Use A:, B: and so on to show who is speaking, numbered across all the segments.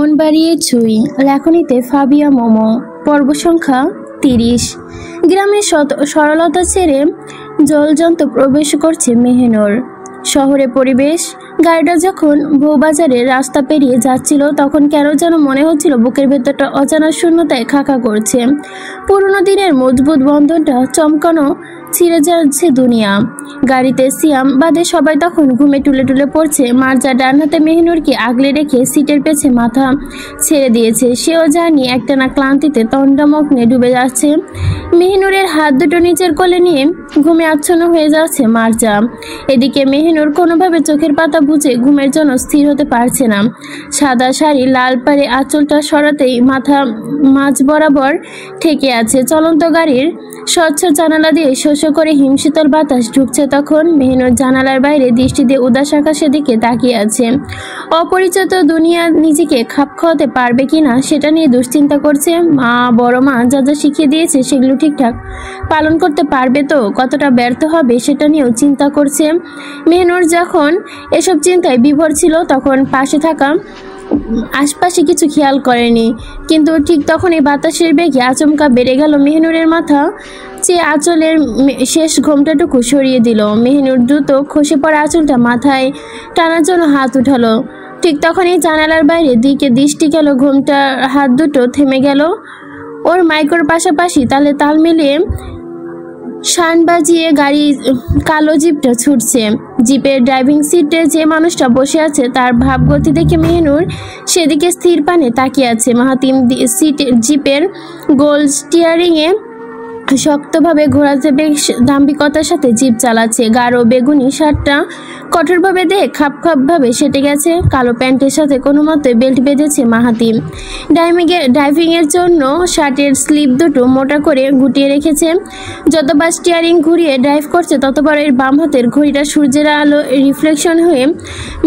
A: মন বাড়িয়ে ছুঁই লেখনীতে ফাবিয়া মোমো পর্ব সংখ্যা 30। গ্রামের সরলতা ছেড়ে জলজন্ত প্রবেশ করছে মেহেনুর। শহরে পরিবেশ। গাড়িটা যখন বউবাজারের রাস্তা পেরিয়ে যাচ্ছিল তখন কেন যেন মনে হচ্ছিল বুকের ভেতরটা অজানা শূন্যতায় খাকা করছে। পুরনো দিনের মজবুত বন্ধনটা চমকানো ছিঁড়ে যাচ্ছে দুনিয়া। গাড়িতে সিয়াম বাদে সবাই তখন ঘুমে টুলে টুলে পড়ছে। মার্জা ডান হাতে মেহেনুরকে আগলে রেখে সিটের পেছে মাথা ছেড়ে দিয়েছে। সেও জানি একটানা ক্লান্তিতে তন্ডামগ্নে ডুবে যাচ্ছে। মেহেনুরের হাত দুটো নিচের কোলে নিয়ে ঘুমে আচ্ছন্ন হয়ে যাচ্ছে মার্জা। এদিকে মেহেনুর কোনোভাবে চোখের পাতা বুঝে ঘুমের জন্য স্থির হতে পারছে না। সাদা শাড়ি লাল পাড়ে আঁচলটা সরাতেই মাথা মাঝ বরাবর ঠেকে আছে। চলন্ত গাড়ির স্বচ্ছ জানালা দিয়ে শোষ করে হিমশীতল বাতাস ঢুকছে। তখন মেহেনুর জানালার বাইরে দৃষ্টি দিয়ে উদাস আকাশের দিকে তাকিয়ে আছে। অপরিচিত দুনিয়া নিজেকে খাপ খাওয়াতে পারবে কিনা সেটা নিয়ে দুশ্চিন্তা করছে। বড় মা যা যা শিখিয়ে দিয়েছে সেগুলো ঠিকঠাক পালন করতে পারবে তো, কতটা ব্যর্থ হবে সেটা নিয়েও চিন্তা করছে। মেহেনুর যখন এসব চিন্তায় বিভোর ছিল তখন পাশে থাকা আশপাশে কিছু খেয়াল করেনি, কিন্তু ঠিক তখনই বাতাসের বেগে আচমকা বেড়ে গেল। মেহেনুরের মাথা চেয়ে আঁচলের শেষ ঘোমটাটুকু সরিয়ে দিল। মেহেনুর দ্রুত খসে পড়া আঁচলটা মাথায় টানার জন্য হাত উঠালো। ঠিক তখনই জানালার বাইরে দিকে দৃষ্টি গেল। ঘোমটার হাত দুটো থেমে গেল। ওর মাইক্রোর পাশাপাশি তালে তাল মিলিয়ে শান বাজিয়ে গাড়ি কালো জিপটা ছুটছে। জিপের ড্রাইভিং সিটে যে মানুষটা বসে আছে তার ভাবগতি দেখে মেহেনুর সেদিকে স্থির পানে তাকিয়ে আছে। মাহাতিম জিপের গোল স্টিয়ারিংয়ে শক্তভাবে ঘোরাতে বেশ দাম্ভিকতার সাথে জিপ চালাচ্ছে। গাঢ় বেগুনি শার্টটা কঠোরভাবে দিয়ে খাপ ভাবে সেটে গেছে। কালো প্যান্টের সাথে কোনো মতোই বেল্ট বেঁধেছে মাহাতিম। ড্রাইভিংয়ের জন্য শার্টের স্লিপ দুটো মোটা করে গুটিয়ে রেখেছে। যতবার স্টিয়ারিং ঘুরিয়ে ড্রাইভ করছে ততবার এর বাম হাতের ঘড়িটা সূর্যের আলো রিফ্লেকশন হয়ে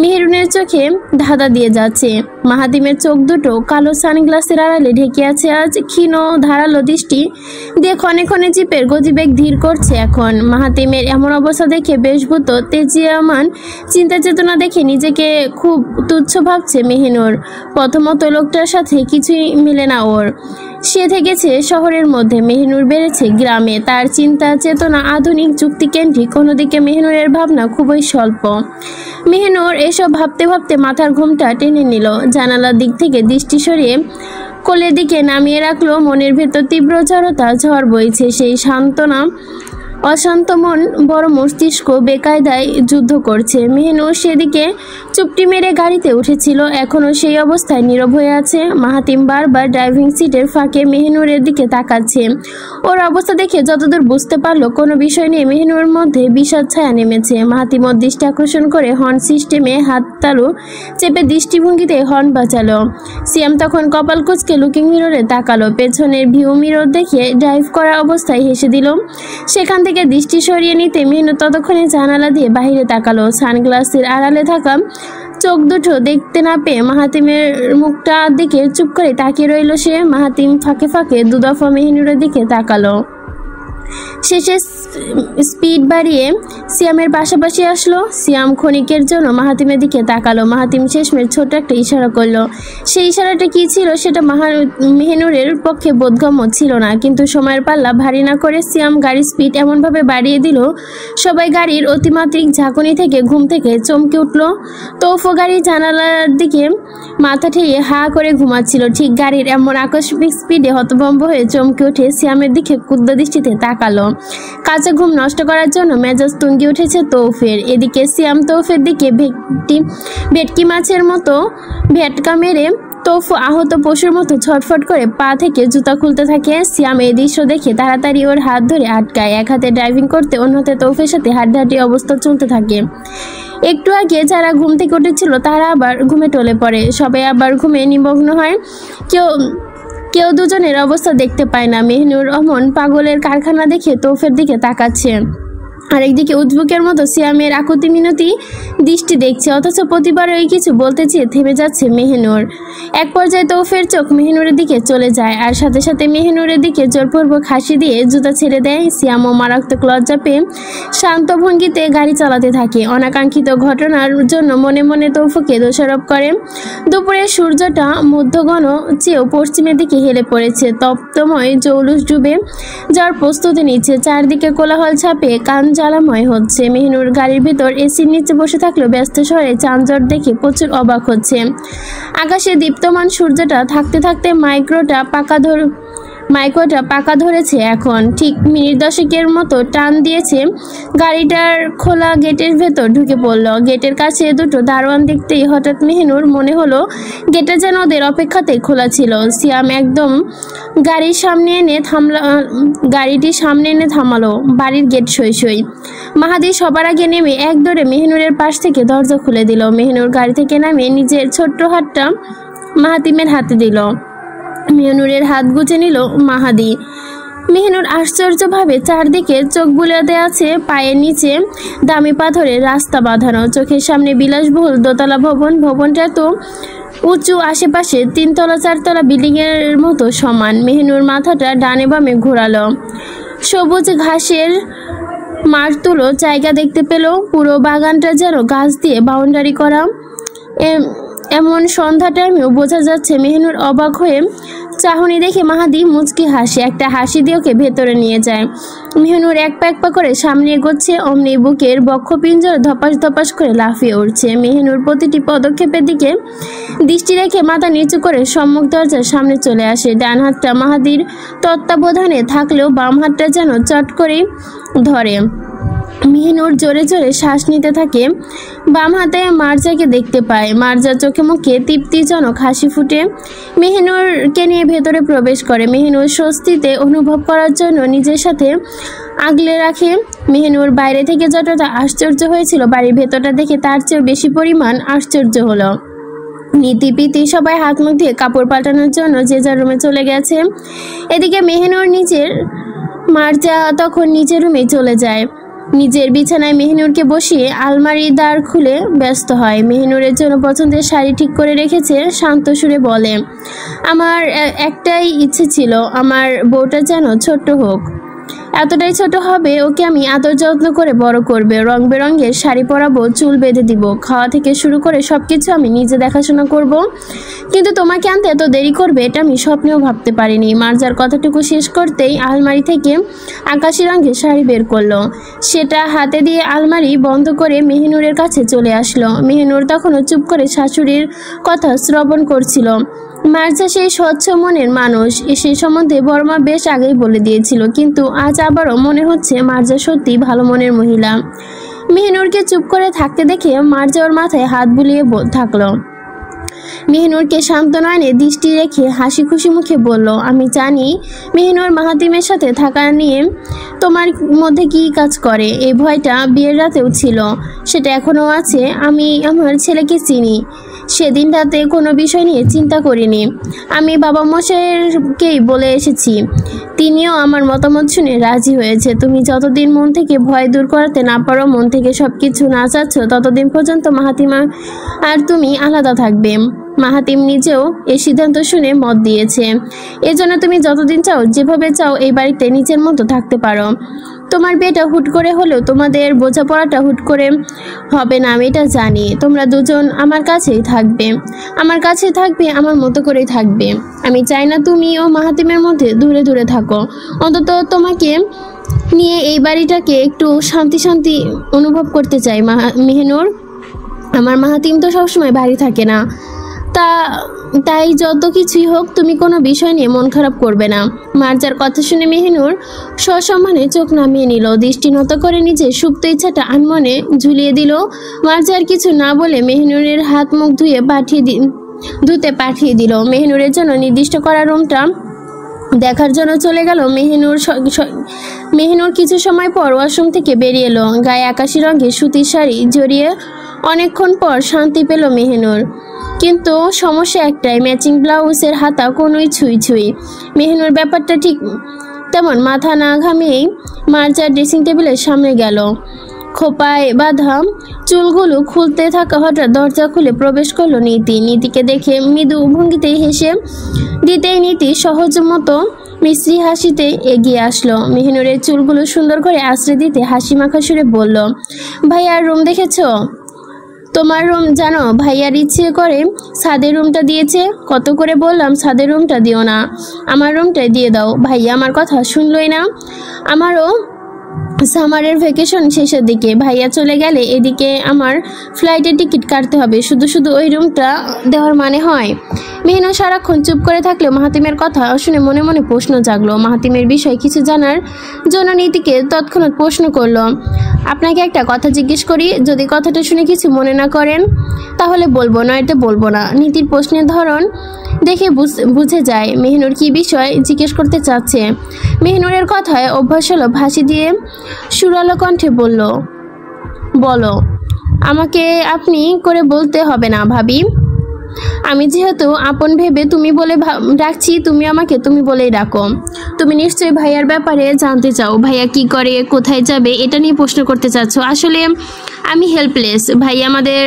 A: মেহেরুনের চোখে ধাঁধা দিয়ে যাচ্ছে। মাহাতিমের চোখ দুটো কালো সানগ্লাসের আড়ালে ঢেকে আছে। আজ ক্ষীণ ধারালো দৃষ্টি দিয়ে ক্ষণে ক্ষণে জিপের গতিবেগ ধীর করছে। এখন মাহাতিমের এমন অবস্থা দেখে বেশভূত তেজিয়ামান চিন্তা চেতনা দেখে নিজেকে খুব তুচ্ছ ভাবছে মেহেনুর। প্রথমত লোকটার সাথে কিছুই মিলে না ওর। সে থেকেছে শহরের মধ্যে, মেহেনুর বেড়েছে গ্রামে। তার চিন্তা চেতনা আধুনিক যুক্তিকেন্দ্রিক। অন্যদিকে মেহেনুরের ভাবনা খুবই স্বল্প। মেহেনুর এসব ভাবতে ভাবতে মাথার ঘোমটা টেনে নিল। জানালার দিক থেকে দৃষ্টি সরিয়ে কোলের দিকে নামিয়ে রাখলো। মনের ভেতর তীব্র জড়তা ঝড় বইছে। সেই সান্ত্বনা অশান্ত মন বড় মস্তিষ্ক বেকায়দায় যুদ্ধ করছে। মেহেনুর সেদিকে চুপটি মেরে গাড়িতে উঠেছিল, এখনও সেই অবস্থায় নীরব হয়ে আছে। মাহাতিম বারবার ড্রাইভিং সিটের ফাঁকে মেহেনুরের দিকে তাকাচ্ছে। ওর অবস্থা দেখে যতদূর বুঝতে পারলো কোনো বিষয় নিয়ে মেহেনুরের মধ্যে বিষাদ ছায়া নেমেছে। মাহাতিম ওর দৃষ্টি আকর্ষণ করে হর্ন সিস্টেমে হাত তালু চেপে দৃষ্টিভঙ্গিতে হর্ন বাঁচালো। সিয়াম তখন কপাল কুঁচকে লুকিং মিররে তাকালো। পেছনের ভিউ মিরর দেখে ড্রাইভ করা অবস্থায় হেসে দিল। সেখান থেকে দৃষ্টি সরিয়ে নিতে মেহেনুর ততক্ষণে জানালা দিয়ে বাইরে তাকালো। সানগ্লাসের আড়ালে থাকা চোখ দুটো দেখতে না পেয়ে মাহাতিমের মুখটা দিকে চুপ করে তাকিয়ে রইল সে। মাহাতিম ফাঁকে ফাঁকে দুদফা মেহেনুরের দিকে তাকালো। শেষে স্পিড বাড়িয়ে সিয়ামের পাশাপাশি আসলো। সিয়াম ক্ষণিকের জন্য মাহাতিমের দিকে তাকালো। মাহাতিম শেষমেশ ছোট একটা ইশারা করলো। সেই ইশারাটা কি ছিল সেটা মেহেনুরের পক্ষে বোধগম্য ছিল না, কিন্তু সময়ের পাল্লা ভারী না করে সিয়াম গাড়ির স্পিড এমনভাবে বাড়িয়ে দিল সবাই গাড়ির অতিমাত্রিক ঝাঁকুনি থেকে ঘুম থেকে চমকে উঠল। তৌফ গাড়ি জানালার দিকে মাথা ঠেয়ে হা করে ঘুমাচ্ছিল। ঠিক গাড়ির এমন আকস্মিক স্পিডে হতভম্ব হয়ে চমকে উঠে সিয়ামের দিকে ক্ষুব্ধ দৃষ্টিতে তাকালো। কাঁচা ঘুম নষ্ট করার জন্য মেজাজ তুঙ্গি উঠেছে তৌফের। এদিকে সিয়াম তৌফের দিকে ভেটকি মাছের মতো ভেটকা মেরে তৌফ আহত পশুর মতো ছটফট করে পা থেকে জুতা খুলতে থাকে। সিয়াম এই দৃশ্য দেখে তাড়াতাড়ি ওর হাত ধরে আটকায়। এক হাতে ড্রাইভিং করতে অন্য হাতে তৌফের সাথে হাড্ডাহাড্ডি অবস্থা চলতে থাকে। একটু আগে যারা ঘুম থেকে উঠেছিল তারা আবার ঘুমে টলে পড়ে। সবাই আবার ঘুমে নিমগ্ন হয়। কেউ দুজনের অবস্থা দেখতে পায় না। মেহেনুর অমন পাগলের কারখানা দেখে তৌফের দিকে তাকাচ্ছে। আরেকদিকে উদ্ভুকের মতো সিয়ামের আকুতি মিনতি দৃষ্টি দেখছে, অথচ প্রতিবার ওই কিছু বলতে চেয়ে থেমে যাচ্ছে মেহেনুর। এক পর্যায়ে তৌফের চোখ মেহেনুরের দিকে চলে যায়, আর সাথে সাথে মেহেনুরের দিকে জোরপূর্বক হাসি দিয়ে জুতা ছেড়ে দেয়। সিয়ামও মারাত্মক লজ্জা পেয়ে শান্ত ভঙ্গিতে গাড়ি চালাতে থাকে। অনাকাঙ্ক্ষিত ঘটনার জন্য মনে মনে তৌফকে দোষারোপ করে। দুপুরের সূর্যটা মধ্যগণ চেয়েও পশ্চিমের দিকে হেলে পড়েছে। তপ্তময় জৌলুস ডুবে যাওয়ার প্রস্তুতি নিচ্ছে। চারদিকে কোলাহল ছাপে কান জ্বালাময় হচ্ছে। মেহিনুর গাড়ির ভিতর এসির নিচে বসে থাকলেও ব্যস্ত শহরে যানজট দেখে প্রচুর অবাক হচ্ছে। আকাশে দীপ্তমান সূর্যটা থাকতে থাকতে মাইক্রোটা পাকা ধরেছে। এখন ঠিক মিনিট দশেকের মতো টান দিয়েছে, গাড়িটার খোলা গেটের ভেতর ঢুকে পড়ল। গেটের কাছে দুটো দারোয়ান দেখতেই হঠাৎ মেহিনুর মনে হলো গেটটা যেন ওদের অপেক্ষাতেই খোলা ছিল। সিয়াম একদম গাড়িটির সামনে এনে থামালো। বাড়ির গেট সই। মাহাদি সবার আগে নেমে এক দৌড়ে মেহিনুরের পাশ থেকে দরজা খুলে দিল। মেহিনুর গাড়ি থেকে নামে নিজের ছোট্ট হাতটা মাহাতিমের হাতে দিল। মেহিনুরের হাত গুজে নিল মাহাদি। মেহিনুর আশ্চর্যভাবে চারদিকে চোখ বুলাতে আছে। পায়ের নিচে দামি পাথরের রাস্তা বাঁধানো, চোখের সামনে বিলাসবহুল দোতলা ভবন। ভবনটা তো উঁচু, আশেপাশে 3 তলা 4 তলা বিল্ডিংয়ের মতো সমান। মেহিনুর মাথাটা ডানে বামে ঘোরালো। সবুজ ঘাসের মাঠতুলো জায়গা দেখতে পেল। পুরো বাগানটা যেন গাছ দিয়ে বাউন্ডারি করা। এমন সন্ধ্যা টাইমেও বোঝা যাচ্ছে। মেহিনুর অবাক হয়ে চাহনি দেখে মাহাদি মুচকি হাসে। একটা হাসি দিয়ে ওকে ভেতরে নিয়ে যায়। মেহিনুর এক পা করে সামনে এগোচ্ছে, অমনি বুকের বক্ষপিঞ্জর ধপাস ধপাস করে লাফিয়ে উঠছে। মেহিনুর প্রতিটি পদক্ষেপের দিকে দৃষ্টি রেখে মাথা নিচু করে সম্মুখ দরজার সামনে চলে আসে। ডান হাতটা মাহাদির তত্ত্বাবধানে থাকলেও বাম হাতটা যেন চট করে ধরে। মেহিনুর জোরে জোরে শ্বাস নিতে থাকে। বাম হাতে মার্জাকে দেখতে পায়। মার্জার চোখে মুখে তৃপ্তিজনক হাসি ফুটে মেহিনুরকে নিয়ে ভেতরে প্রবেশ করে। মেহিনুর স্বস্তিতে অনুভব করার জন্য নিজের সাথে আগলে রাখে। মেহিনুর বাইরে থেকে যতটা আশ্চর্য হয়েছিল, বাড়ির ভেতরটা দেখে তার চেয়েও বেশি পরিমাণ আশ্চর্য হলো। নীতিপীতি সবাই হাত মুখ দিয়ে কাপড় পাল্টানোর জন্য যে যার রুমে চলে গেছে। এদিকে মেহিনুর মার্জা তখন নিজের রুমে চলে যায়। নিজের বিছানায় মেহিনুরকে বসিয়ে আলমারির দ্বার খুলে ব্যস্ত হয়। মেহিনুরের জন্য পছন্দের শাড়ি ঠিক করে রেখেছে। শান্ত সুরে বলে, আমার একটাই ইচ্ছে ছিল, আমার বউটা যেন ছোট্ট হোক। এতটাই ছোট হবে, ওকে আমি আদর যত্ন করে বড় করবে। রং বেরঙের শাড়ি পরাবো, চুল বেঁধে দিব, খাওয়া থেকে শুরু করে সবকিছু আমি নিজে দেখাশোনা করব। কিন্তু তোমাকে আনতে এত দেরি করবে এটা আমি স্বপ্নেও ভাবতে পারিনি। মার্জার কথাটুকু শেষ করতেই আলমারি থেকে আকাশি রঙের শাড়ি বের করলো। সেটা হাতে দিয়ে আলমারি বন্ধ করে মেহিনুরের কাছে চলে আসলো। মেহিনুর তখনও চুপ করে শাশুড়ির কথা শ্রবণ করছিল। মার্জা সেই স্বচ্ছ মনের মানুষ, সে সম্বন্ধে বড়মা বেশ আগেই বলে দিয়েছিল, কিন্তু আজ আবারও মনে হচ্ছে মার্জা সত্যি ভালো মনের মহিলা। মেহিনুরকে চুপ করে থাকতে দেখে মার্জা ওর মাথায় হাত বুলিয়ে থাকলো। মেহিনুরকে শান্ত নয়নে দৃষ্টি রেখে হাসি খুশি মুখে বলল, আমি জানি মেহিনুর মাহাতিমের সাথে থাকা নিয়ে তোমার মধ্যে কি কাজ করে। এই ভয়টা বিয়ের রাতেও ছিল, সেটা এখনও আছে। আমি আমার ছেলেকে চিনি। সেদিন রাতে কোনো বিষয় নিয়ে চিন্তা করিনি। আমি বাবা মশাইয়েরকেই বলে এসেছি, তিনিও আমার মতামত শুনে রাজি হয়েছে। তুমি যতদিন মন থেকে ভয় দূর করাতে না পারো, মন থেকে সব কিছু না চাচ্ছ, ততদিন পর্যন্ত মাহাতিমা আর তুমি আলাদা থাকবে। মাহাতিম নিজেও এই সিদ্ধান্ত শুনে মত দিয়েছে। এজন্য তুমি যতদিন চাও, যেভাবে চাও এই বাড়িতে নিজের মতো থাকতে পারো। তোমার বিয়েটা হুট করে হলেও তোমাদের বোঝাপড়াটা হুট করে হবে না, আমি এটা জানি। তোমরা দুজন আমার কাছেই থাকবে, আমার মতো করেই থাকবে। আমি চাই না তুমি ও মাহাতিমের মধ্যে দূরে দূরে থাকো। অন্তত তোমাকে নিয়ে এই বাড়িটাকে একটু শান্তি অনুভব করতে চাই মেহিনুর। আমার মাহাতিম তো সবসময় বাড়ি থাকে না, তাই যত কিছুই হোক তুমি কোনো বিষয় নিয়ে মন খারাপ করবে না। মার্জার কথা শুনে মেহিনুর সসম্মানে চোখ নামিয়ে নিল। দৃষ্টি নত করে নিজের সুপ্ত ইচ্ছাটা আনমনে ঝুলিয়ে দিল। মার্জার কিছু না বলে মেহিনুরের হাত মুখ ধুতে পাঠিয়ে দিল। মেহিনুরের জন্য নির্দিষ্ট করা রুমটা দেখার জন্য চলে গেল। মেহিনুর কিছু সময় পর ওয়াশরুম থেকে বেরিয়ে এলো। গায়ে আকাশি রঙের সুতির শাড়ি জড়িয়ে অনেকক্ষণ পর শান্তি পেল মেহিনুর। কিন্তু সমস্যা একটাই, ম্যাচিং ব্লাউজের হাতা কোনোই ছুঁই। মেহিনুর ব্যাপারটা ঠিক তেমন মাথা না ঘামিয়েই মার্জার ড্রেসিং টেবিলের সামনে গেল। খোপায় বাঁধা চুলগুলো খুলতে থাকা হঠাৎ দরজা খুলে প্রবেশ করলো নীতি। নীতিকে দেখে মৃদু ভঙ্গিতেই হেসে দিতেই নীতি সহজ মতো মিশ্রি হাসিতে এগিয়ে আসলো। মেহনুরের চুলগুলো সুন্দর করে আশ্রয় দিতে হাসি মাখা সুরে বলল, ভাইয়ার রুম দেখেছো? তোমার রুম জানো, ভাইয়ার ইচ্ছে করে ছাদের রুমটা দিয়েছে। কত করে বললাম ছাদের রুমটা দিও না, আমার রুমটাই দিয়ে দাও। ভাইয়া আমার কথা শুনলই না। আমারও সামারের ভ্যাকেশন শেষের দিকে, ভাইয়া চলে গেলে এদিকে আমার ফ্লাইটের টিকিট কাটতে হবে। শুধু শুধু ওই রুমটা দেওয়ার মানে হয়? মেহনু সারাক্ষণ চুপ করে থাকলেও মাহাতিমের কথা শুনে মনে মনে প্রশ্ন জাগলো। মাহাতিমের বিষয়ে কিছু জানার জন্য নীতিকে তৎক্ষণাৎ প্রশ্ন করলো, আপনাকে একটা কথা জিজ্ঞেস করি, যদি কথাটা শুনে কিছু মনে না করেন তাহলে বলবো, নয়তো বলবো না। নীতির প্রশ্নের ধরন দেখে বুঝে যায় মেহনুর কি বিষয় জিজ্ঞেস করতে চাচ্ছে। মেহনুরের কথায় অভ্যাস হলো ভাসি দিয়ে সুরালো কণ্ঠে বলল, বলো। আমাকে আপনি করে বলতে হবে না ভাবি, আমি যেহেতু আপন ভেবে তুমি বলে ডাকছি, তুমি আমাকে তুমি বলেই ডাকো। তুমি নিশ্চয়ই ভাইয়ার ব্যাপারে জানতে চাও, ভাইয়া কি করে, কোথায় যাবে, এটা নিয়ে প্রশ্ন করতে চাচ্ছ। আসলে আমি হেল্পলেস। ভাইয়া আমাদের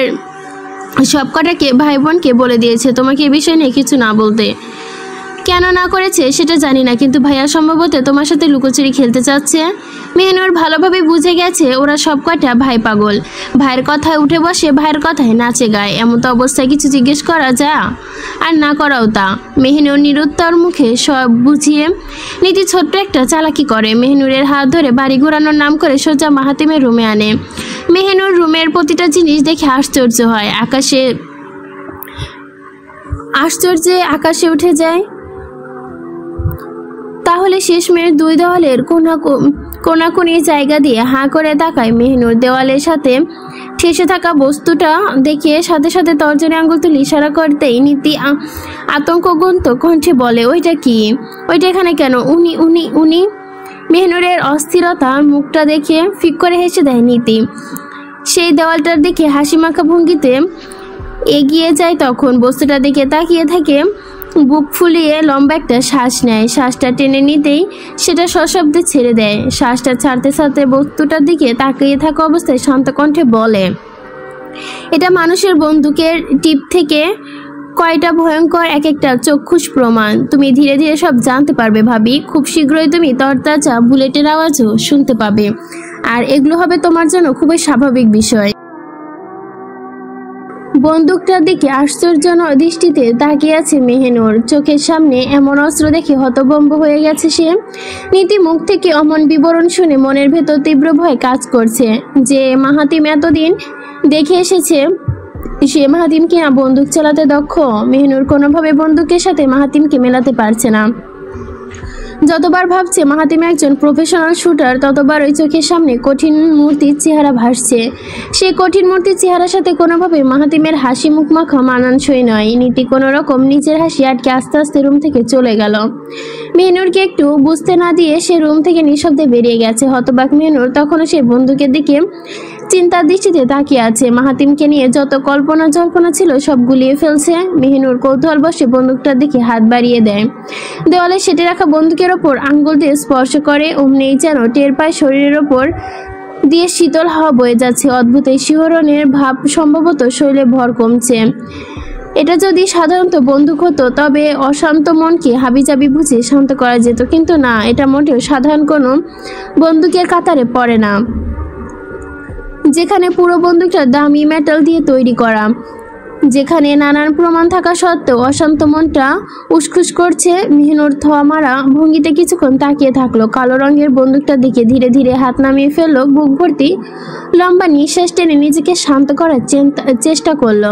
A: সব কটাকে ভাই বোনকে বলে দিয়েছে তোমাকে এ বিষয় নিয়ে কিছু না বলতে। কেন না করেছে সেটা জানি না, কিন্তু ভাইয়া সম্ভবত তোমার সাথে লুকোচুরি খেলতে চাচ্ছে। মেহনুর ভালোভাবে বুঝে গেছে ওরা সব কটা ভাই পাগল। ভাইয়ের কথায় উঠে বসে, ভাইয়ের কথায় নাচে গায়। এমন তো অবস্থায় কিছু জিজ্ঞেস করা যায় আর না করাও তা। মেহনুর নিরুত্তর মুখে সব বুঝিয়ে নীতি ছোট্ট একটা চালাকি করে। মেহনুরের হাত ধরে বাড়ি ঘোরানোর নাম করে সোজা মাহাতিমের রুমে আনে। মেহনুর রুমের প্রতিটা জিনিস দেখে আশ্চর্য হয়, আশ্চর্যে আকাশে উঠে যায়। তাহলে শেষমেশ দুই দেওয়ালের কোনাকুনি জায়গা দিয়ে হাঁ করে তাকায় মেহনুর। দেওয়ালের সাথে ঠেসে থাকা বস্তুটা দেখে সাথে সাথে তর্জনী আঙ্গুল তুলে ইশারা করতেই নীতি আতঙ্কগ্রস্ত কণ্ঠে বলে, ওইটা কি? ওইটা এখানে কেন? উনি উনি উনি মেহনুরের অস্থিরতার মুখটা দেখে ফিক করে হেসে দেয় নীতি। সেই দেওয়ালটার দিকে হাসি মাখা ভঙ্গিতে এগিয়ে যায়। তখন বস্তুটার দিকে তাকিয়ে থাকে, বুক ফুলিয়ে লম্বা একটা শ্বাস নেয়। শ্বাসটা টেনে নিতেই সেটা সশব্দে ছেড়ে দেয়। শ্বাসটা ছাড়তে ছাড়তে বস্তুটার দিকে তাকিয়ে থাকা অবস্থায় শান্ত কণ্ঠে বলে, এটা মানুষের বন্দুকের টিপ থেকে কয়টা ভয়ঙ্কর এক একটা চক্ষুষ প্রমাণ। তুমি ধীরে ধীরে সব জানতে পারবে ভাবি। খুব শীঘ্রই তুমি তরতাজা বুলেটের আওয়াজও শুনতে পাবে, আর এগুলো হবে তোমার জন্য খুবই স্বাভাবিক বিষয়। বন্দুকটার দিকে আশ্চর্য দৃষ্টিতে তাকিয়ে আছে মেহনুর। চোখের সামনে এমন অস্ত্র দেখে হতভম্ব হয়ে গেছে সে। নীতি মুখ থেকে অমন বিবরণ শুনে মনের ভেতর তীব্র ভয় কাজ করছে যে মাহাতিম এতদিন দেখে এসেছে সে মাহাতিম কিনা বন্দুক চালাতে দক্ষ। মেহনুর কোনোভাবে বন্দুকের সাথে মাহাতিমকে মেলাতে পারছে না। যতবার ভাবছে মাহাতিম একজন প্রফেশনাল শুটার, ততবার ওই চোখের সামনে কঠিন মূর্তির চেহারা ভাসছে। সেই কঠিন মূর্তির চেহারার সাথে কোনোভাবে মাহাতিমের হাসি মুখ মাখা মানানসই নয়। নীতি কোনো রকম নিজের হাসি আটকে আস্তে আস্তে রুম থেকে চলে গেল। মেহনুরকে একটু বুঝতে না দিয়ে সে রুম থেকে নিঃশব্দে বেরিয়ে গেছে। হতবাক মেহনুর তখনও সে বন্দুকের দিকে চিন্তার দৃষ্টিতে তাকিয়ে আছে। মাহাতিমকে নিয়ে যত কল্পনা জল্পনা ছিল সব গুলিয়ে ফেলছে। মেহনুর কৌতূহল বসে বন্দুকটার দিকে হাত বাড়িয়ে দেয়। দেওয়ালে সেটে রাখা বন্দুকের ওপর আঙ্গুল দিয়ে স্পর্শ করে। অমনি যেন টের পায় শরীরের ওপর দিয়ে শীতল হাওয়া বয়ে যাচ্ছে। অদ্ভুত এই শিহরণের ভাব, সম্ভবত শরীরে ভর কমছে। এটা যদি সাধারণত বন্দুক হতো তবে অশান্ত মনকে হাবিজাবি বুঝে শান্ত করা যেত, কিন্তু না, এটা মোটেও সাধারণ কোনো বন্দুকের কাতারে পড়ে না। যেখানে পুরো বন্দুকটা দামি মেটাল দিয়ে তৈরি করা, যেখানে নানান প্রমাণ থাকা সত্ত্বেও অশান্ত মনটা উসখুস করছে। মেহনুর থোয়া মারা ভঙ্গিতে কিছুক্ষণ তাকিয়ে থাকলো কালো রঙের বন্দুকটার দিকে। ধীরে ধীরে হাত নামিয়ে ফেললো। বুক ভর্তি লম্বা নিঃশ্বাস টেনে নিজেকে শান্ত করার চেষ্টা করলো।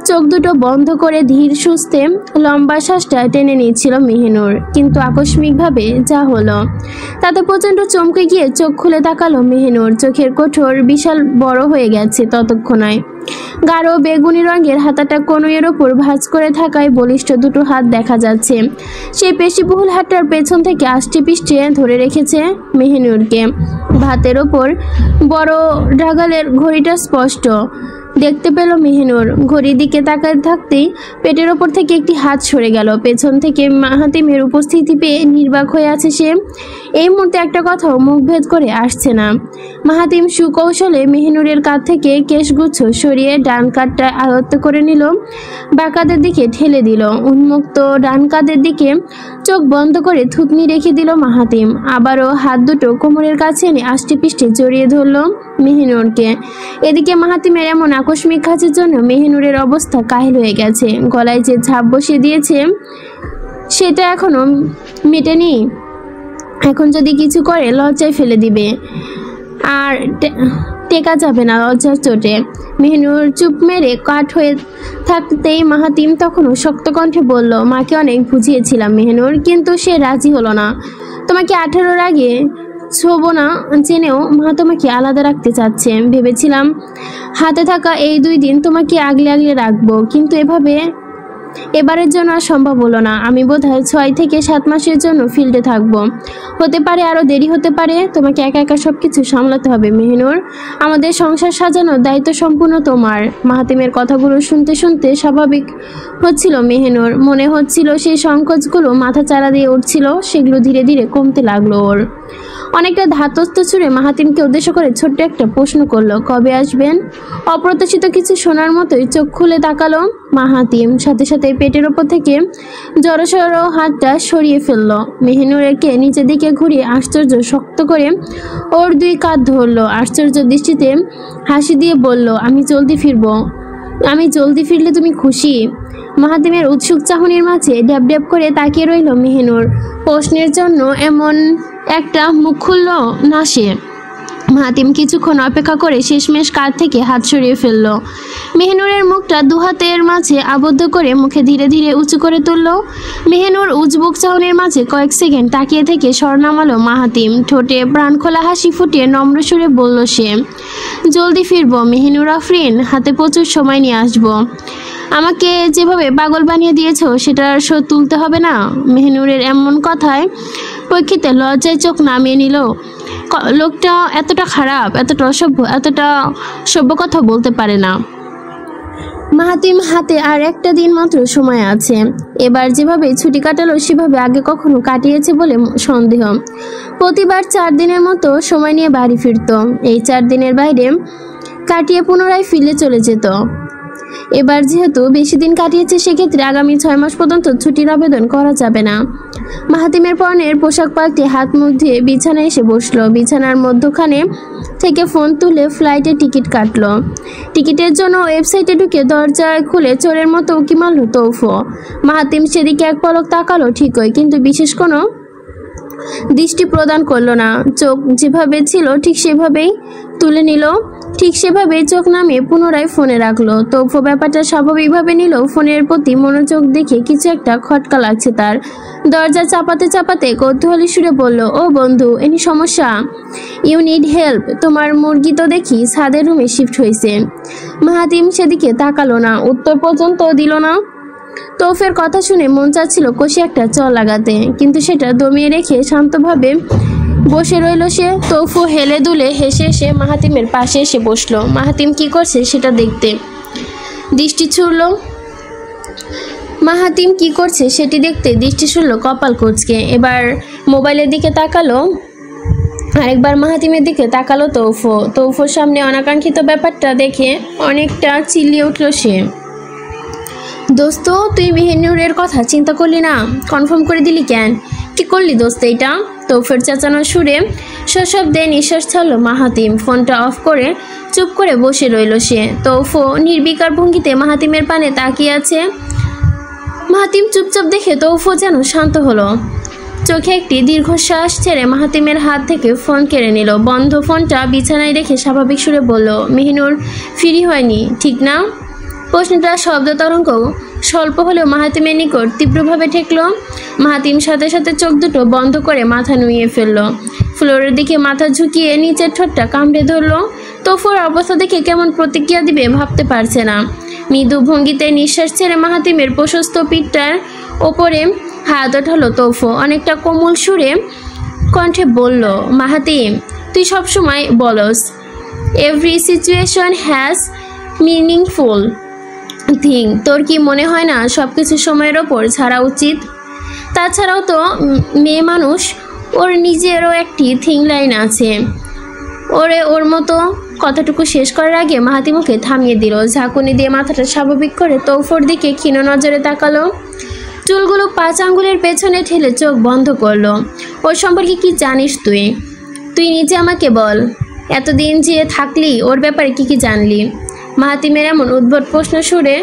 A: চোখ দুটো বন্ধ করে ধীর সুস্থে লম্বা শ্বাসটা টেনে নিচ্ছিল মেহনুর। কিন্তু আকস্মিকভাবে যা হলো তাতে প্রচণ্ড চমকে গিয়ে চোখ খুলে তাকালো মেহনুর। চোখের কোঠর বিশাল বড় হয়ে গেছে ততক্ষণায়। গাঢ় বেগুনি রঙের হাতাটা কনুইয়ের ওপর ভাঁজ করে থাকায় বলিষ্ঠ দুটো হাত দেখা যাচ্ছে। সেই পেশিবহুল হাতটার পেছন থেকে আষ্টে পিষ্টে ধরে রেখেছে মেহনুরকে। ভাতের ওপর বড় ডাগালের ঘড়িটা স্পষ্ট। দেখতে পেল মেহিনুর। ঘড়ির দিকে তাকাতে থাকতেই পেটের ওপর থেকে একটি হাত সরে গেল। পেছন থেকে মাহাতিমের উপস্থিতি পেয়ে নির্বাক হয়ে আছে সে। এই মুহূর্তে একটা কথাও মুখ ভেদ করে আসছে না। মাহাতিম সুকৌশলে মেহিনুরের কাঁধ থেকে কেশগুচ্ছ সরিয়ে ডান কাঁধটা আয়ত্ত করে নিল, বাঁ কাঁধের দিকে ঠেলে দিল। উন্মুক্ত ডান কাঁধের দিকে চোখ বন্ধ করে থুতনি রেখে দিল মাহাতিম। আবারও হাত দুটো কোমরের কাছে এনে আষ্টে পিষ্টে জড়িয়ে ধরল মেহিনুরকে। এদিকে মাহাতিমের এমন আকস্মিক কাজের জন্য মেহিনুরের অবস্থা কাহিল হয়ে গেছে। গলায় যে ঝাঁপ বসিয়ে দিয়েছে সেটা এখনো মেটেনি। এখন যদি কিছু করে লজ্জায় ফেলে দিবে, আর টেকা যাবে না লজ্জার চোটে। মেহিনুর চুপ মেরে কাঠ হয়ে থাকতেই মাহাতিম তখনও শক্ত কণ্ঠে বলল, মাকে অনেক বুঝিয়েছিলাম মেহিনুর, কিন্তু সে রাজি হলো না। তোমাকে 18-র আগে ছোব না জেনেও মা তোমাকে আলাদা রাখতে চাচ্ছে। ভেবেছিলাম হাতে থাকা এই 2 দিন তোমাকে আগলে আগলে রাখবো, কিন্তু এবারের জন্য আর সম্ভব হলো না। আমি বোধহয় 6 থেকে 7 মাসের জন্য ফিল্ডে থাকবো। হতে পারে আরও দেরি হতে পারে। তোমাকে একা একা সব কিছু সামলাতে হবে মেহিনুর। আমাদের সংসার সাজানোর দায়িত্ব সম্পূর্ণ তোমার। মাহাতিমের কথাগুলো শুনতে শুনতে স্বাভাবিক হচ্ছিল মেহিনুর। মনে হচ্ছিল সেই সংকোচগুলো মাথা চারা দিয়ে উঠছিল, সেগুলো ধীরে ধীরে কমতে লাগলো ওর। অনেকটা ধাতস্থ ছুঁড়ে মাহাতিমকে উদ্দেশ্য করে ছোট্ট একটা প্রশ্ন করলো, কবে আসবেন? অপ্রত্যাশিত কিছু শোনার মতোই চোখ খুলে তাকালো মাহাতিম। সাথে সাথে পেটের ওপর থেকে জড়সড় হাতটা সরিয়ে ফেললো। মেহিনুরকে নিচের দিকে ঘুরিয়ে আশ্চর্য শক্ত করে ওর 2 কাঁধ ধরলো। আশ্চর্য দৃষ্টিতে হাসি দিয়ে বলল, আমি জলদি ফিরলে তুমি খুশি? মাহাতিমের উৎসুক চাহনির মাঝে ড্যাব ড্যাব করে তাকিয়ে রইল মেহিনুর। প্রশ্নের জন্য এমন একটা মুখ খুলল না সে। মাহাতিম কিছুক্ষণ অপেক্ষা করে শেষমেশ কাঁধ থেকে হাত সরিয়ে ফেলল। মেহিনুরের মুখটা 2 হাতের মাঝে আবদ্ধ করে মুখে ধীরে ধীরে উঁচু করে তুলল। মেহিনুর উজবুক চাহনির মাঝে কয়েক সেকেন্ড তাকিয়ে থেকে স্বর নামালো মাহাতিম। ঠোঁটে প্রাণখোলা হাসি ফুটিয়ে নম্র সুরে বলল সে, জলদি ফিরবো মেহিনুর আফরিন, হাতে প্রচুর সময় নিয়ে আসবো। আমাকে যেভাবে পাগল বানিয়ে দিয়েছো সেটার শোধ তুলতে হবে না? মেহিনুরের এমন কথায় পরীক্ষিতে লজ্জায় চোখ নামিয়ে নিল। লোকটা এতটা খারাপ, এতটা অসভ্য, এতটা সভ্য কথা বলতে পারে না। মাহাতিম হাতে আর একটা দিন মাত্র সময় আছে। এবার যেভাবে ছুটি কাটালো সেভাবে আগে কখনো কাটিয়েছে বলে সন্দেহ। প্রতিবার 4 দিনের মতো সময় নিয়ে বাড়ি ফিরত। এই 4 দিনের বাইরে কাটিয়ে পুনরায় ফিরে চলে যেত। এবার যেহেতু বেশি দিন কাটিয়েছে, সেক্ষেত্রে আগামী 6 মাস পর্যন্ত ছুটির আবেদন করা যাবে না। মাহাতিমের পরনের পোশাক পাল্টে হাত মুখ ধুয়ে বিছানায় এসে বসলো। বিছানার মধ্যখানে থেকে ফোন তুলে ফ্লাইটের টিকিট কাটলো। টিকিটের জন্য ওয়েবসাইটে ঢুকে দরজায় খুলে চোরের মতো উকি মারল তৌফো। মাহাতিম সেদিকে এক পলক তাকালো ঠিকই, কিন্তু বিশেষ কোনো দৃষ্টি প্রদান করলো না। চোখ যেভাবে ছিল ঠিক সেভাবেই তুলে নিল। ঠিক সেভাবেই চোখ নামিয়ে পুনরায় ফোনে রাখলো। তৌফো ব্যাপারটা স্বাভাবিকভাবে নিল। ফোনের প্রতি মনোযোগ দেখে কিছু একটা খটকা লাগছে তার। দরজা চাপাতে চাপাতে কৌতূহলী সুরে বলল, ও বন্ধু, এনি সমস্যা? You need help? তোমার মুরগি তো দেখি ছাদের রুমে শিফট হয়েছে। মাহাতিম সেদিকে তাকালো না, উত্তর পর্যন্ত দিল না। তৌফের কথা শুনে মন চাচ্ছিল কষে একটা চর লাগাতে, কিন্তু সেটা দমিয়ে রেখে শান্তভাবে বসে রইল সে। তৌফো হেলে দুলে হেসে এসে মাহাতিমের পাশে এসে বসলো। মাহাতিম কি করছে সেটা দেখতে দৃষ্টি ছুড়ল। মাহাতিম কি করছে সেটি দেখতে দৃষ্টি ছুড়ল কপাল কুঁচকে। এবার মোবাইলের দিকে তাকালো, আরেকবার মাহাতিমের দিকে তাকালো তৌফো। তৌফোর সামনে অনাকাঙ্ক্ষিত ব্যাপারটা দেখে অনেকটা চিল্লিয়ে উঠল সে। দোস্ত, তুই মেহিনুরের কথা চিন্তা করলি না? কনফার্ম করে দিলি কেন? কি করলি দোস্ত এটা? তৌফের চেঁচানোর সুরে সশব্দে নিঃশ্বাস ছাড়ল মাহাতিম। ফোনটা অফ করে চুপ করে বসে রইল সে। তৌফো নির্বিকার ভঙ্গিতে মাহাতিমের পানে তাকিয়ে আছে। মাহাতিম চুপচাপ দেখে তৌফো যেন শান্ত হলো। চোখে একটি দীর্ঘশ্বাস ছেড়ে মাহাতিমের হাত থেকে ফোন কেড়ে নিল। বন্ধ ফোনটা বিছানায় রেখে স্বাভাবিক সুরে বলল, মেহিনুর ফ্রি হয়নি ঠিক না? প্রশ্নটা শব্দ তরঙ্গ স্বল্প হলেও মাহাতিমের নিকট তীব্রভাবে ঠেকল। মাহাতিম সাথে সাথে চোখ দুটো বন্ধ করে মাথা নুইয়ে ফেলল। ফ্লোরের দিকে মাথা ঝুঁকিয়ে নিচের ঠোঁটটা কামড়ে ধরল। তৌফোর অবস্থা দেখে কেমন প্রতিক্রিয়া দিবে ভাবতে পারছে না। মৃদু ভঙ্গিতে নিঃশ্বাস ছেড়ে মাহাতিমের প্রশস্ত পিঠটার ওপরে হাত ওঠালো তৌফো। অনেকটা কোমল সুরে কণ্ঠে বলল, মাহাতিম, তুই সবসময় বলস every situation has meaningful thing. তোর কি মনে হয় না সব কিছু সময়ের ওপর ছাড়া উচিত? তাছাড়াও তো মেয়ে মানুষ, ওর নিজেরও একটি থিং লাইন আছে। ওর মতো কথাটুকু শেষ করার আগে মাহাতি মুখে থামিয়ে দিল। ঝাঁকুনি দিয়ে মাথাটা স্বাভাবিক করে তৌফর দিকে ক্ষীণ নজরে তাকালো। চুলগুলো 5 আঙ্গুলের পেছনে ঠেলে চোখ বন্ধ করলো। ওর সম্পর্কে কি জানিস তুই? তুই নিজে আমাকে বল। এতদিন যে থাকলি ওর ব্যাপারে কি জানলি? মাহাতিমের এমন উদ্ভট প্রশ্ন সুরে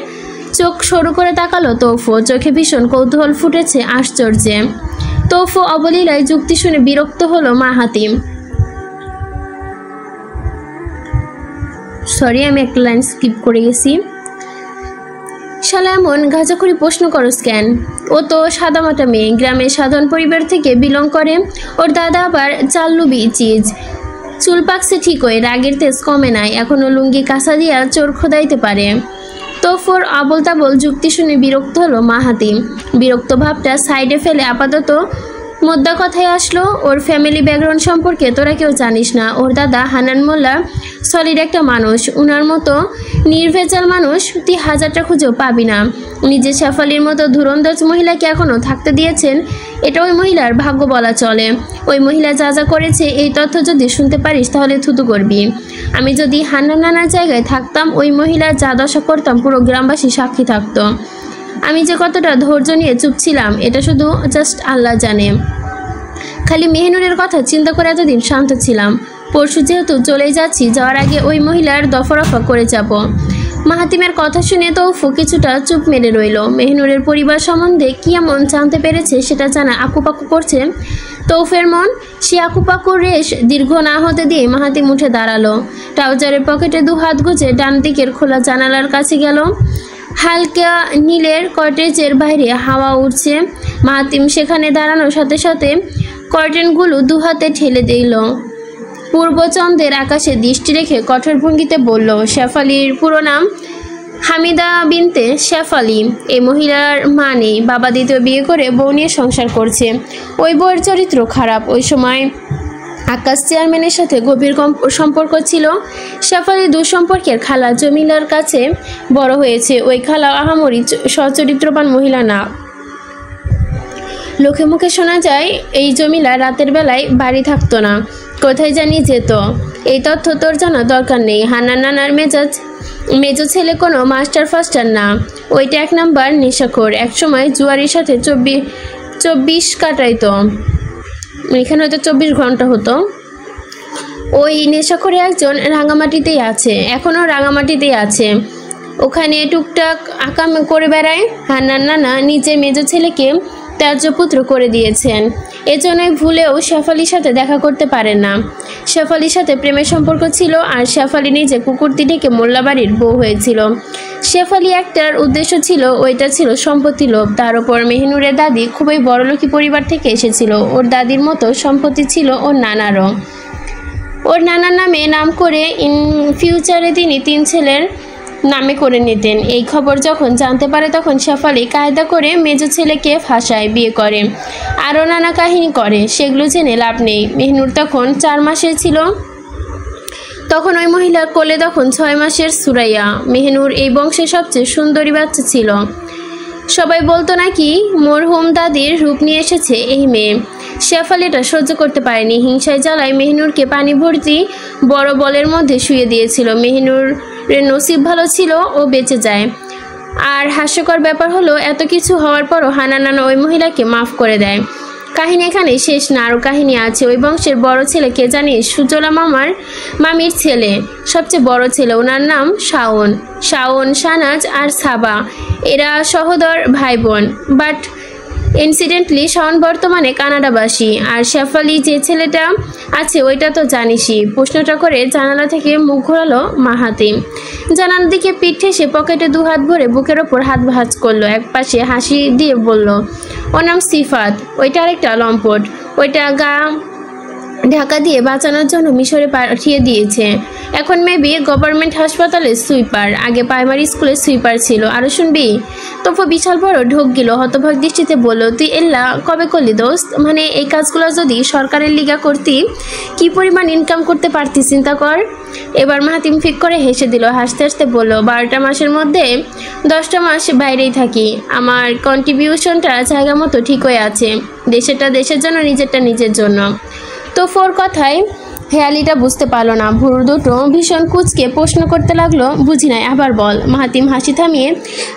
A: চোখ সরু করে তাকালো তৌফো। চোখে ভীষণ কৌতূহল ফুটেছে আশ্চর্যে। তৌফো অবলীলায় যুক্তি শুনে বিরক্ত হলো মাহাতিম। সরি, আমি একটা লাইন স্কিপ করে গেছি। শালা এমন গাঁজাখুরি প্রশ্ন করস কেন? ও তো সাদামাটা মেয়ে, গ্রামের সাধারণ পরিবার থেকে বিলং করে। ওর দাদা আবার চাল্লুবি চিজ। চুল পাকছে ঠিকই, রাগের তেজ কমে নাই, এখনো লুঙ্গি কাঁচা দিয়া চোর খোদাইতে পারে। তোফর আবল তাবল যুক্তি শুনে বিরক্ত হলো মাহাতি। বিরক্ত ভাবটা সাইডে ফেলে আপাতত মোদ্দা কথায় আসলো। ওর ফ্যামিলি ব্যাকগ্রাউন্ড সম্পর্কে তোরা কেউ জানিস না। ওর দাদা হানান মোল্লা সলিড একটা মানুষ। উনার মতো নির্ভেজাল মানুষ তুই হাজারটা খুঁজেও পাবি না। নিজে শেফালির মতো ধুরন্ধর মহিলাকে এখনও থাকতে দিয়েছেন, এটা ওই মহিলার ভাগ্য বলা চলে। ওই মহিলা যা যা করেছে এই তথ্য যদি শুনতে পারিস তাহলে থুতু করবি। আমি যদি হান্নান নানার জায়গায় থাকতাম, ওই মহিলা যা দশা করতাম পুরো গ্রামবাসী সাক্ষী থাকতো। আমি যে কতটা ধৈর্য নিয়ে চুপ ছিলাম এটা শুধু জাস্ট আল্লাহ জানে। খালি মেহনুরের কথা চিন্তা করে এতদিন শান্ত ছিলাম। পরশু যেহেতু চলেই যাচ্ছি, যাওয়ার আগে ওই মহিলার দফারফা করে যাব। মাহাতিমের কথা শুনে তৌফু কিছুটা চুপ মেরে রইল। মেহনুরের পরিবার সম্বন্ধে কি এমন জানতে পেরেছে সেটা জানা আকুপাকু করছে তৌফের মন। সে আকুপাকুর রেশ দীর্ঘ না হতে দিয়ে মাহাতিম উঠে দাঁড়ালো। ট্রাউজারের পকেটে 2 হাত গুজে ডান দিকের খোলা জানালার কাছে গেল। হালকা নীলের কটেজের বাইরে হাওয়া উঠছে। মাহাতিম সেখানে দাঁড়ানোর সাথে সাথে কর্টেনগুলো 2 হাতে ঠেলে দিল। পূর্বচন্দ্রের আকাশে দৃষ্টি রেখে কঠোর ভঙ্গিতে বলল, শেফালির পুরো নাম হামিদা বিনতে শেফালি। এই মহিলার মা নেই, বাবা দ্বিতীয় বিয়ে করে বউ নিয়ে সংসার করছে। ওই বউয়ের চরিত্র খারাপ। ওই সময় আকাশ চেয়ারম্যানের সাথে গভীর সম্পর্ক ছিল। শেফালি দুঃসম্পর্কের খালা জমিলার কাছে বড় হয়েছে। ওই খালা আহামরি সচরিত্রবান মহিলা না। লোকে মুখে শোনা যায় এই জমিলা রাতের বেলায় বাড়ি থাকতো না, কোথায় জানি যেত। এই তথ্য তোর জানা দরকার নেই। হান্নান নানার মেজো ছেলে কোনো মাস্টার ফাস্টার না, ওইটা 1 নাম্বার নেশাখোর। একসময় জুয়ারির সাথে 24 কাটাইতো। এখানে হয়তো 24 ঘন্টা হতো। ওই নেশাখোরে একজন রাঙামাটিতেই আছে, এখনও রাঙামাটিতেই আছে। ওখানে টুকটাক আকাম করে বেড়ায়। হান্নান নানা নিজের মেজো ছেলেকে ত্যায্যপুত্র করে দিয়েছেন। এজন্যই ভুলেও শেফালির সাথে দেখা করতে পারেন না। শেফালির সাথে প্রেমের সম্পর্ক ছিল, আর শেফালি নিজে কুকুরটি ডেকে মোল্লাবাড়ির বউ হয়েছিল। শেফালি একটার উদ্দেশ্য ছিল, ওইটা ছিল সম্পত্তি লোভ। তার উপর মেহনুরের দাদি খুবই বড়লোকি পরিবার থেকে এসেছিল। ওর দাদির মতো সম্পত্তি ছিল ওর নানারও। ওর নানার নামে নাম করে ইন ফিউচারে তিনি 3 ছেলের নামে করে নিতেন। এই খবর যখন জানতে পারে তখন শেফালি কায়দা করে মেজো ছেলেকে ফাঁসায়, বিয়ে করে, আরও নানা কাহিনী করে। সেগুলো জেনে লাভ নেই। মেহনুর তখন 4 মাসের ছিল। তখন ওই মহিলার কোলে তখন 6 মাসের সুরাইয়া। মেহনুর এই বংশের সবচেয়ে সুন্দরী বাচ্চা ছিল। সবাই বলতো নাকি মরহুম দাদির রূপ নিয়ে এসেছে এই মেয়ে। শেফালি এটা সহ্য করতে পারেনি। হিংসায় জ্বালায় মেহনুরকে পানি ভর্তি বড় বলের মধ্যে শুয়ে দিয়েছিল। মেহনুরের নসিব ভালো ছিল, ও বেঁচে যায়। আর হাস্যকর ব্যাপার হলো, এত কিছু হওয়ার পরও হান্নান নানা ওই মহিলাকে মাফ করে দেয়। কাহিনী এখানে শেষ না, আরও কাহিনী আছে। ওই বংশের বড় ছেলে কে জানিস? সুজলা মামির ছেলে, সবচেয়ে বড় ছেলে। ওনার নাম শাওন, শাহনাজ আর সাবা। এরা সহোদর ভাই বোন। বাট ইনসিডেন্টলি শাওন বর্তমানে কানাডাবাসী। আর শেফালি যে ছেলেটা আছে ওইটা তো জানিসই। প্রশ্নটা করে জানালা থেকে মুখ ঘোরালো মাহাতি। জানালার দিকে পিঠ ঠেসে পকেটে 2 হাত ভরে বুকের ওপর হাত ভাঁজ করলো। এক পাশে হাসি দিয়ে বলল, ওর নাম সিফাত। ওইটা আরেকটা লম্পট। ওইটা ঢাকা দিয়ে বাঁচানোর জন্য মিশরে পাঠিয়ে দিয়েছে। এখন মেবি গভর্নমেন্ট হাসপাতালে সুইপার, আগে প্রাইমারি স্কুলে সুইপার ছিল। আরো শুনবি? তোফা বিশাল বড় ঢোক গেল, হতভাগ দৃষ্টিতে বলল, তুই এল্লা কবে করলি দোস্ত? মানে এই কাজগুলো যদি সরকারের লিগা করতি কি পরিমাণ ইনকাম করতে পারতি চিন্তা কর। এবার মাহাতিম ফিক করে হেসে দিল, হাসতে হাসতে বলল, 12টা মাসের মধ্যে 10টা মাস বাইরেই থাকি, আমার কন্ট্রিবিউশনটা জায়গা মতো ঠিক হয়ে আছে। দেশেরটা দেশের জন্য, নিজেরটা নিজের জন্য। তো ফোর কথায় হেয়ালিটা বুঝতে পারলো না, ভুরু দুটো ভীষণ কুচকে প্রশ্ন করতে লাগলো, বুঝি নাই, আবার বল। মাহাতিম হাসি থামিয়ে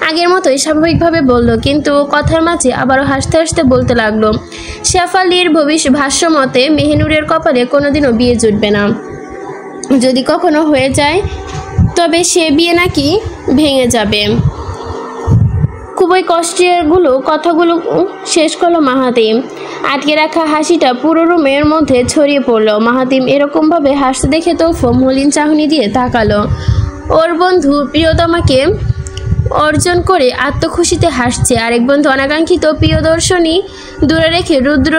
A: আগের মতোই স্বাভাবিকভাবে বলল, কিন্তু কথার মাঝে আবারও হাসতে হাসতে বলতে লাগলো, শেফালির ভাষ্য মতে মেহেনুরের কপালে কোনোদিনও বিয়ে জুটবে না। যদি কখনো হয়ে যায় তবে সে বিয়ে নাকি ভেঙে যাবে। খুবই কষ্টের কথাগুলো শেষ করলো মাহাতিম। আটকে রাখা হাসিটা পুরো রুমের মধ্যে ছড়িয়ে পড়লো। মাহাতিম এরকমভাবে হাসতে দেখে তোফা মলিন চাহনি দিয়ে তাকালো। ওর বন্ধু প্রিয়তমাকে অর্জন করে আত্মখুশিতে হাসছে, আরেক বন্ধু অনাকাঙ্ক্ষিত প্রিয়দর্শনী দূরে রেখে রুদ্র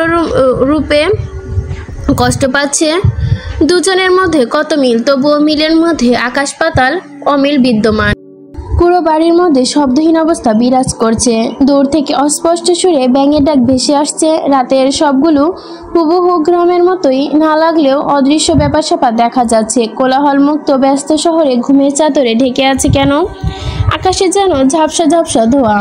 A: রূপে কষ্ট পাচ্ছে। দুজনের মধ্যে কত মিল, তবুও মিলের মধ্যে আকাশ পাতাল অমিল বিদ্যমান। পুরো বাড়ির মধ্যে শব্দহীন অবস্থা বিরাজ করছে। দূর থেকে অস্পষ্ট সুরে ব্যাঙের ডাক ভেসে আসছে। রাতের সবগুলো হুবহু গ্রামের মতোই না লাগলেও অদৃশ্য ব্যাপার স্যাপার দেখা যাচ্ছে। কোলাহলমুক্ত ব্যস্ত শহরে ঘুমের চাদরে ঢেকে আছে কেন? আকাশে যেন ঝাপসা ঝাপসা ধোয়া।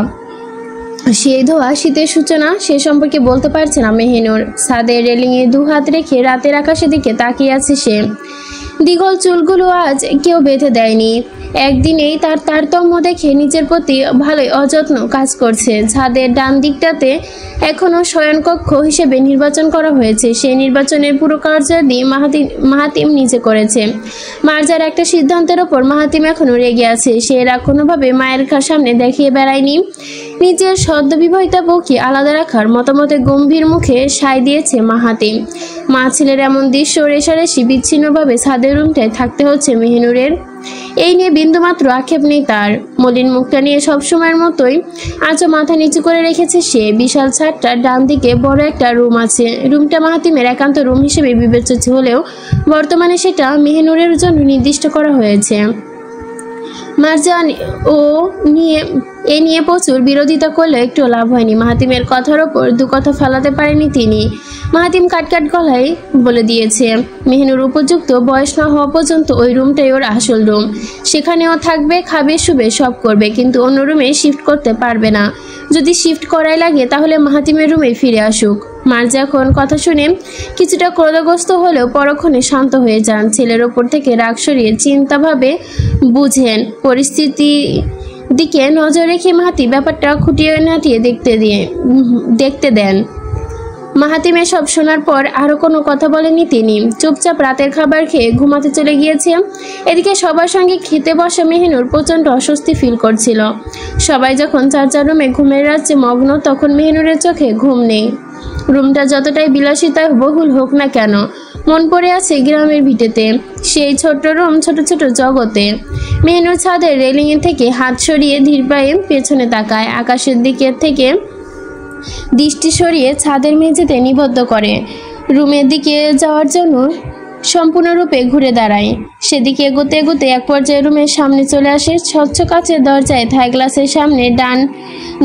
A: সেই ধোয়া শীতের সূচনা, সে সম্পর্কে বলতে পারছে না মেহেনুর। ছাদের রেলিংয়ে 2 হাত রেখে রাতের আকাশের দিকে তাকিয়ে আছে সে। দীঘল চুলগুলো আজ কেউ বেঁধে দেয়নি। একদিনেই তার তারতম্য দেখে নিজের প্রতি ভালোই অযত্ন কাজ করছে। ছাদের ডান দিকটাতে এখনও শয়নকক্ষ হিসেবে নির্বাচন করা হয়েছে। সেই নির্বাচনের পুরো কার্যাদি মাহাতিম নিজে করেছে। মার্জার একটা সিদ্ধান্তের ওপর মাহাতিম এখনও রেগে আছে। সে রাগ কোনোভাবে মায়ের সামনে দেখিয়ে বেড়ায়নি। নিজের সদ্যবিবাহিতা বউকে আলাদা রাখার মতামতে গম্ভীর মুখে সায় দিয়েছে মাহাতিম। মা ছেলের এমন দৃশ্য রেশারেশি বিচ্ছিন্নভাবে ছাদের রুমটায় থাকতে হচ্ছে মেহেনুরের। এই নিয়ে বিন্দুমাত্র আক্ষেপ নেই তার। মলিন মুখটা নিয়ে সবসময়ের মতোই আজও মাথা নিচু করে রেখেছে সে। বিশাল ছাদটার ডান দিকে বড় একটা রুম আছে। রুমটা মাহাতিমের একান্ত রুম হিসেবে বিবেচিত হলেও বর্তমানে সেটা মেহেনুরের জন্য নির্দিষ্ট করা হয়েছে। মারজান এ নিয়ে প্রচুর বিরোধিতা করলে একটু লাভ হয়নি। মাহাতিমের কথার ওপর 2 কথা ফেলাতে পারেনি তিনি। মাহাতিম কাটকাট গলায় বলে দিয়েছে, মেহেনুর উপযুক্ত বয়স না হওয়া পর্যন্ত ওই রুমটাই ওর আসল রুম। সেখানেও থাকবে, খাবে, শুবে, সব করবে, কিন্তু অন্য রুমে শিফট করতে পারবে না। যদি শিফট করাই লাগে তাহলে মাহাতিমের রুমে ফিরে আসুক। মার্জা এখন কথা শুনে কিছুটা ক্রোধগ্রস্ত হলেও পরক্ষণে শান্ত হয়ে যান। ছেলের ওপর থেকে রাগ সরিয়ে চিন্তাভাবে বুঝেন পরিস্থিতি দিকে নজর রেখে মাহাতি ব্যাপারটা খুঁটিয়ে নাটিয়ে দেখতে দেন। মাহাতিম এসব শোনার পর আরও কোনো কথা বলেনি তিনি। চুপচাপ রাতের খাবার খেয়ে ঘুমাতে চলে গিয়েছে। এদিকে সবার সঙ্গে খেতে বসা মেহেনুর প্রচণ্ড অস্বস্তি ফিল করছিল। সবাই যখন যার রুমে ঘুমের রাজ্যে মগ্ন, তখন মেহেনুরের চোখে ঘুম নেই। রুমটা যতটাই বিলাসিতায় বহুল হোক না কেন, মন পড়ে আছে গ্রামের ভিটেতে, সেই ছোট্ট রুম, ছোট ছোট জগতে। মেহেনুর ছাদের রেলিংয়ে থেকে হাত সরিয়ে ধীর পায়ে পেছনে তাকায়। আকাশের দিকে থেকে দৃষ্টি সরিয়ে ছাদের মেঝেতে নিবদ্ধ করে। রুমের দিকে যাওয়ার জন্য সম্পূর্ণরূপে ঘুরে দাঁড়ায়। সেদিকে এগোতে এগোতে এক পর্যায়ে রুমের সামনে চলে আসে। স্বচ্ছ কাচের দরজায় থাই গ্লাসের সামনে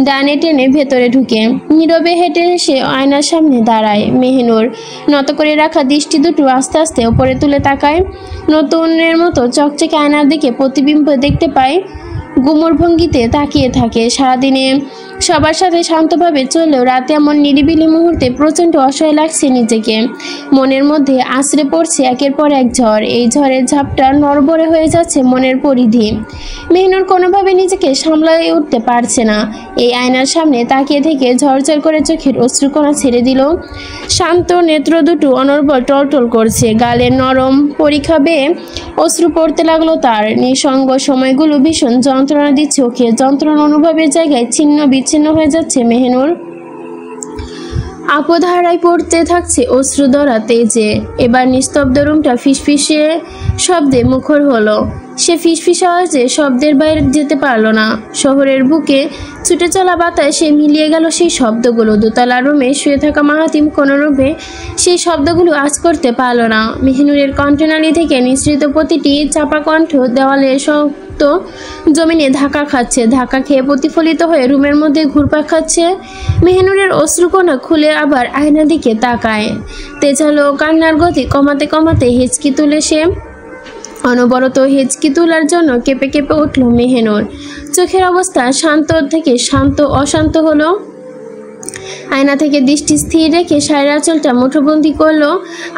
A: ডানে টেনে ভেতরে ঢুকে নীরবে হেঁটে এসে আয়নার সামনে দাঁড়ায়। মেহেনুর নত করে রাখা দৃষ্টি দুটো আস্তে আস্তে ওপরে তুলে তাকায়। নতুনের মতো চকচকে আয়নার দিকে প্রতিবিম্ব দেখতে পায়। গুমর ভঙ্গিতে তাকিয়ে থাকে। সারাদিনে সবার সাথে শান্তভাবে চললেও রাতে এমন নিরিবিলি মুহূর্তে প্রচণ্ড অসহায় লাগছে নিজেকে। মনের মধ্যে আছড়ে পড়ছে একের পর এক ঝড়। এই ঝড়ের ঝাপটা নড়বড়ে হয়ে যাচ্ছে মনের পরিধি। মেহনুর কোনোভাবে নিজেকে সামলাই উঠতে পারছে না। এই আয়নার সামনে তাকিয়ে থেকে ঝরঝর করে চোখের অশ্রুকণা ছেড়ে দিল। শান্ত নেত্র দুটো অনর্বল টলটল করছে। গালের নরম পরীক্ষা বেয়ে অশ্রু পড়তে লাগলো তার। নিঃসঙ্গ সময়গুলো ভীষণ যন্ত্রণা দিচ্ছে ওকে। যন্ত্রণা অনুভবের জায়গায় ছিন্ন বিচ্ছিন্ন হয়ে যাচ্ছে মেহনুর। আপধারায় পড়তে থাকছে অশ্রুধরা তেজে। এবার নিস্তব্ধ রুমটা ফিসফিসে শব্দে মুখর হলো। সে ফিসফিস আওয়াজে শব্দের বাইরে যেতে পারল না। শহরের বুকে ছুটে চলা বাতাসে মিলিয়ে গেল সেই শব্দগুলো। দোতলা রুমে শুয়ে থাকা মাহাতিম কোনোরূপে সেই শব্দগুলো আঁচ করতে পারল না। মেহিনুরের কণ্ঠনালী থেকে নিঃসৃত প্রতিটি চাপা কণ্ঠ দেওয়ালে শক্ত জমিনে ধাক্কা খাচ্ছে। ধাক্কা খেয়ে প্রতিফলিত হয়ে রুমের মধ্যে ঘুরপাক খাচ্ছে। মেহিনুরের অশ্রুকণা খুলে আবার আয়নার দিকে তাকায়। তেজালো কান্নার গতি কমাতে কমাতে হেঁচকি তুলে সে। অনবরত হেঁচকি তোলার জন্য কেঁপে কেঁপে উঠল মেহিনুর। চোখের অবস্থা শান্ত থেকে অশান্ত হলো। আয়না থেকে দৃষ্টি স্থির রেখে শাড়ির আঁচলটা মুঠোবন্দি করলো।